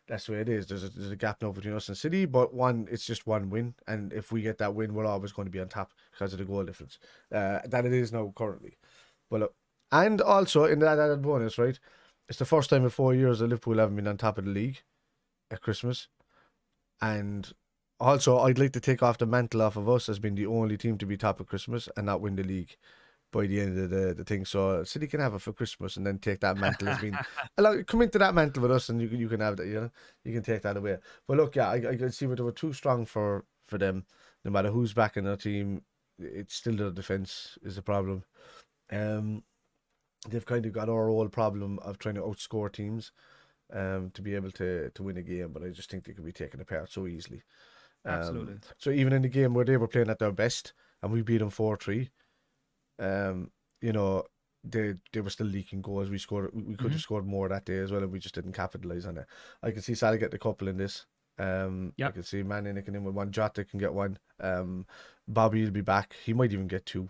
that's the way it is. There's a gap now between us and City, but it's just one win, and if we get that win, we're always going to be on top because of the goal difference that it is now currently. But look, and also in that added bonus, right? It's the first time in 4 years that Liverpool haven't been on top of the league at Christmas, and also I'd like to take off the mantle off of us as being the only team to be top of Christmas and not win the league by the end of the thing. So City can have it for Christmas and then take that mantle as being come into that mantle with us and you can have that, you can take that away. But look, yeah, I can see they were too strong for them. No matter who's back in their team, it's still their defense is the problem. They've kind of got our old problem of trying to outscore teams to be able to win a game, but I just think they could be taken apart so easily. absolutely. So even in the game where they were playing at their best and we beat them 4-3, you know, they were still leaking goals. We could have scored more that day as well, and we just didn't capitalize on it. I can see Salah get a couple in this. I Yep. can see Mane nicking in with one. Jota can get one. Bobby will be back. He might even get two.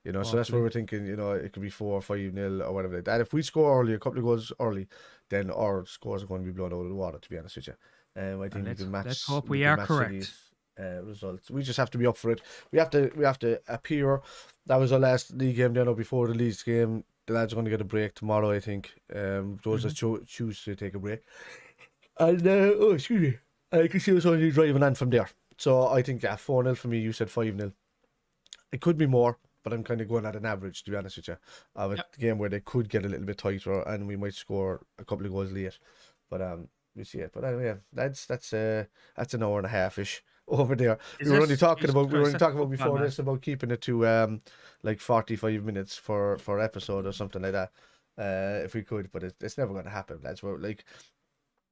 So that's where Hopefully. we're thinking. It could be 4 or 5-0 or whatever like that. If we score early, a couple of goals early, then our scores are going to be blown out of the water. To be honest with you, I And think we can let's match. hope We we can are match correct. City's results. We just have to be up for it. We have to appear. That was our last league game there before the Leeds game. The lads are going to get a break tomorrow, I think. Those that choose to take a break. And excuse me, I can see us only driving on from there. So I think 4-0 for me. You said 5-0. It could be more, but I'm kind of going at an average, to be honest with you, of a Yep. game where they could get a little bit tighter and we might score a couple of goals late. But we see it. But yeah, that's an hour and a half ish over there. Is it? Jesus We were Christ, only that's talking about football, before man. this about keeping it to like 45 minutes for episode or something like that. If we could, but it's never going to happen. That's what like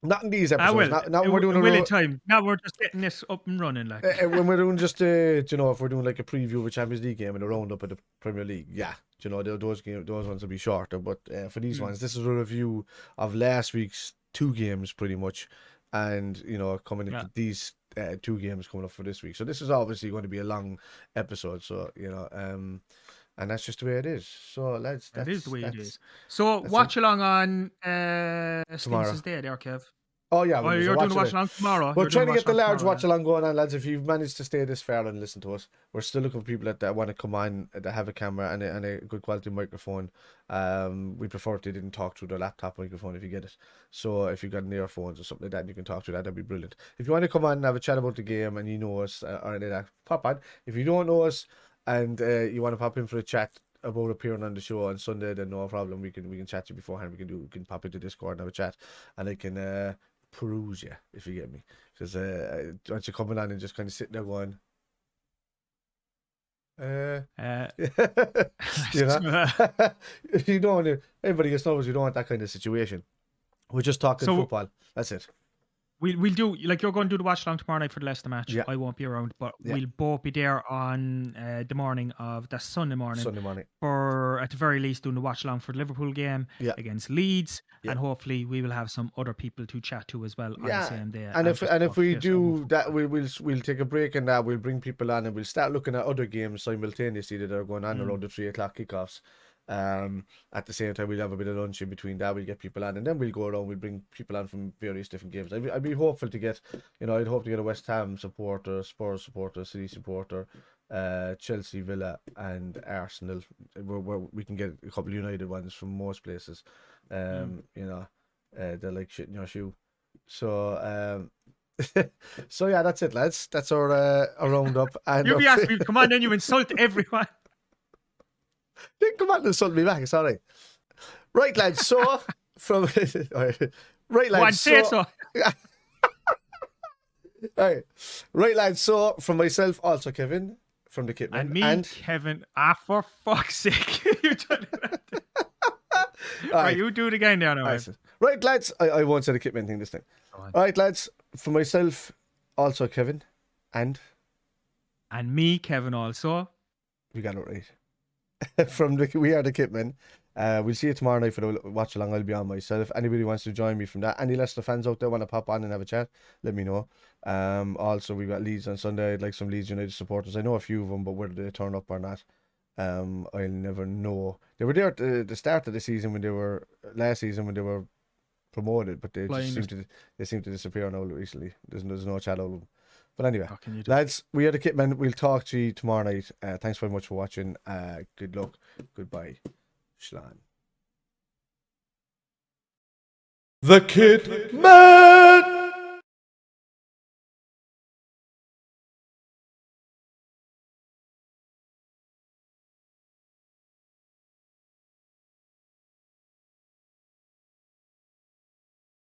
not in these I episodes. will. Not when we're doing It will in time. Now we're just getting this up and running, like. when we're doing just if we're doing like a preview of a Champions League game and a roundup of the Premier League, yeah, those ones will be shorter. But for these ones, this is a review of last week's 2 games pretty much, and coming Yeah, into these 2 games coming up for this week. So this is obviously going to be a long episode. So and that's just the way it is. So lads, that is the way it that's is. So that's it. watch along on Tomorrow. Stinks' Day there, Kev. Oh yeah, Oh, well, there's a you're doing the watch watch along. along tomorrow. We're You're doing trying the to watch get the along large tomorrow, watch yeah. along going on, lads. If you've managed to stay this far and listen to us, we're still looking for people that want to come on that have a camera and a good quality microphone. We prefer if they didn't talk through their laptop microphone if you get it. So if you've got an earphones or something like that, you can talk through that. That'd be brilliant. If you want to come on and have a chat about the game and you know us or any of that, pop on. If you don't know us and you want to pop in for a chat about appearing on the show on Sunday, then no problem. We can chat to you beforehand. We can pop into Discord and have a chat, and I can peruse you if you get me. Because once you're coming on and just kind of sitting there going, Uh, you know, you don't want to, everybody gets nervous. You don't want that kind of situation. We're just talking so football. That's it. we'll do, like, you're going to do the watch along tomorrow night for the Leicester match. Yeah, I won't be around, but yeah. we'll both be there on the morning of that Sunday morning, Sunday morning. for at the very least doing the watch along for the Liverpool game Yeah, against Leeds, yeah, and hopefully we will have some other people to chat to as well on the yeah. same day. And if just and if talk we shit about do that, football. we'll take a break and that we'll bring people on and we'll start looking at other games simultaneously that are going on around the 3 o'clock kickoffs. At the same time, we'll have a bit of lunch in between that. We'll get people on, and then we'll go around. We'll bring people on from various different games. I'd be hopeful to get, I'd hope to get a West Ham supporter, Spurs supporter, City supporter, Chelsea, Villa, and Arsenal. Where we can get a couple of United ones from most places. They're like shit in your shoe. So so yeah, that's it, lads. That's our roundup. And You'll be asking me to come on, then you insult everyone. Then come on and insult me back. It's all right. Right, lads. So from right, Go on, lads. say So so. all right, lads. So from myself, also Kevin from the Kitman, And me, and Kevin, for fuck's sake. You done it. Aye. Right, you do it again there now. Aye, so- Right, lads. I won't say the Kitman thing this time. Go on. All right, lads. For myself, also Kevin, and And me, Kevin, also. we got it right. From the We Are the Kitmen. We'll see you tomorrow night for the watch along. I'll be on myself. Anybody wants to join me from that? Any Leicester fans out there want to pop on and have a chat? Let me know. Also, we've got Leeds on Sunday. I'd like some Leeds United supporters. I know a few of them, but whether they turn up or not, I'll never know. They were there at the start of the season last season when they were promoted, but they just seem to disappear now recently. There's no chat out of them. But anyway, lads, We Are the Kitmen. We'll talk to you tomorrow night. Thanks very much for watching. Good luck. Goodbye. Schlan. The Kitmen!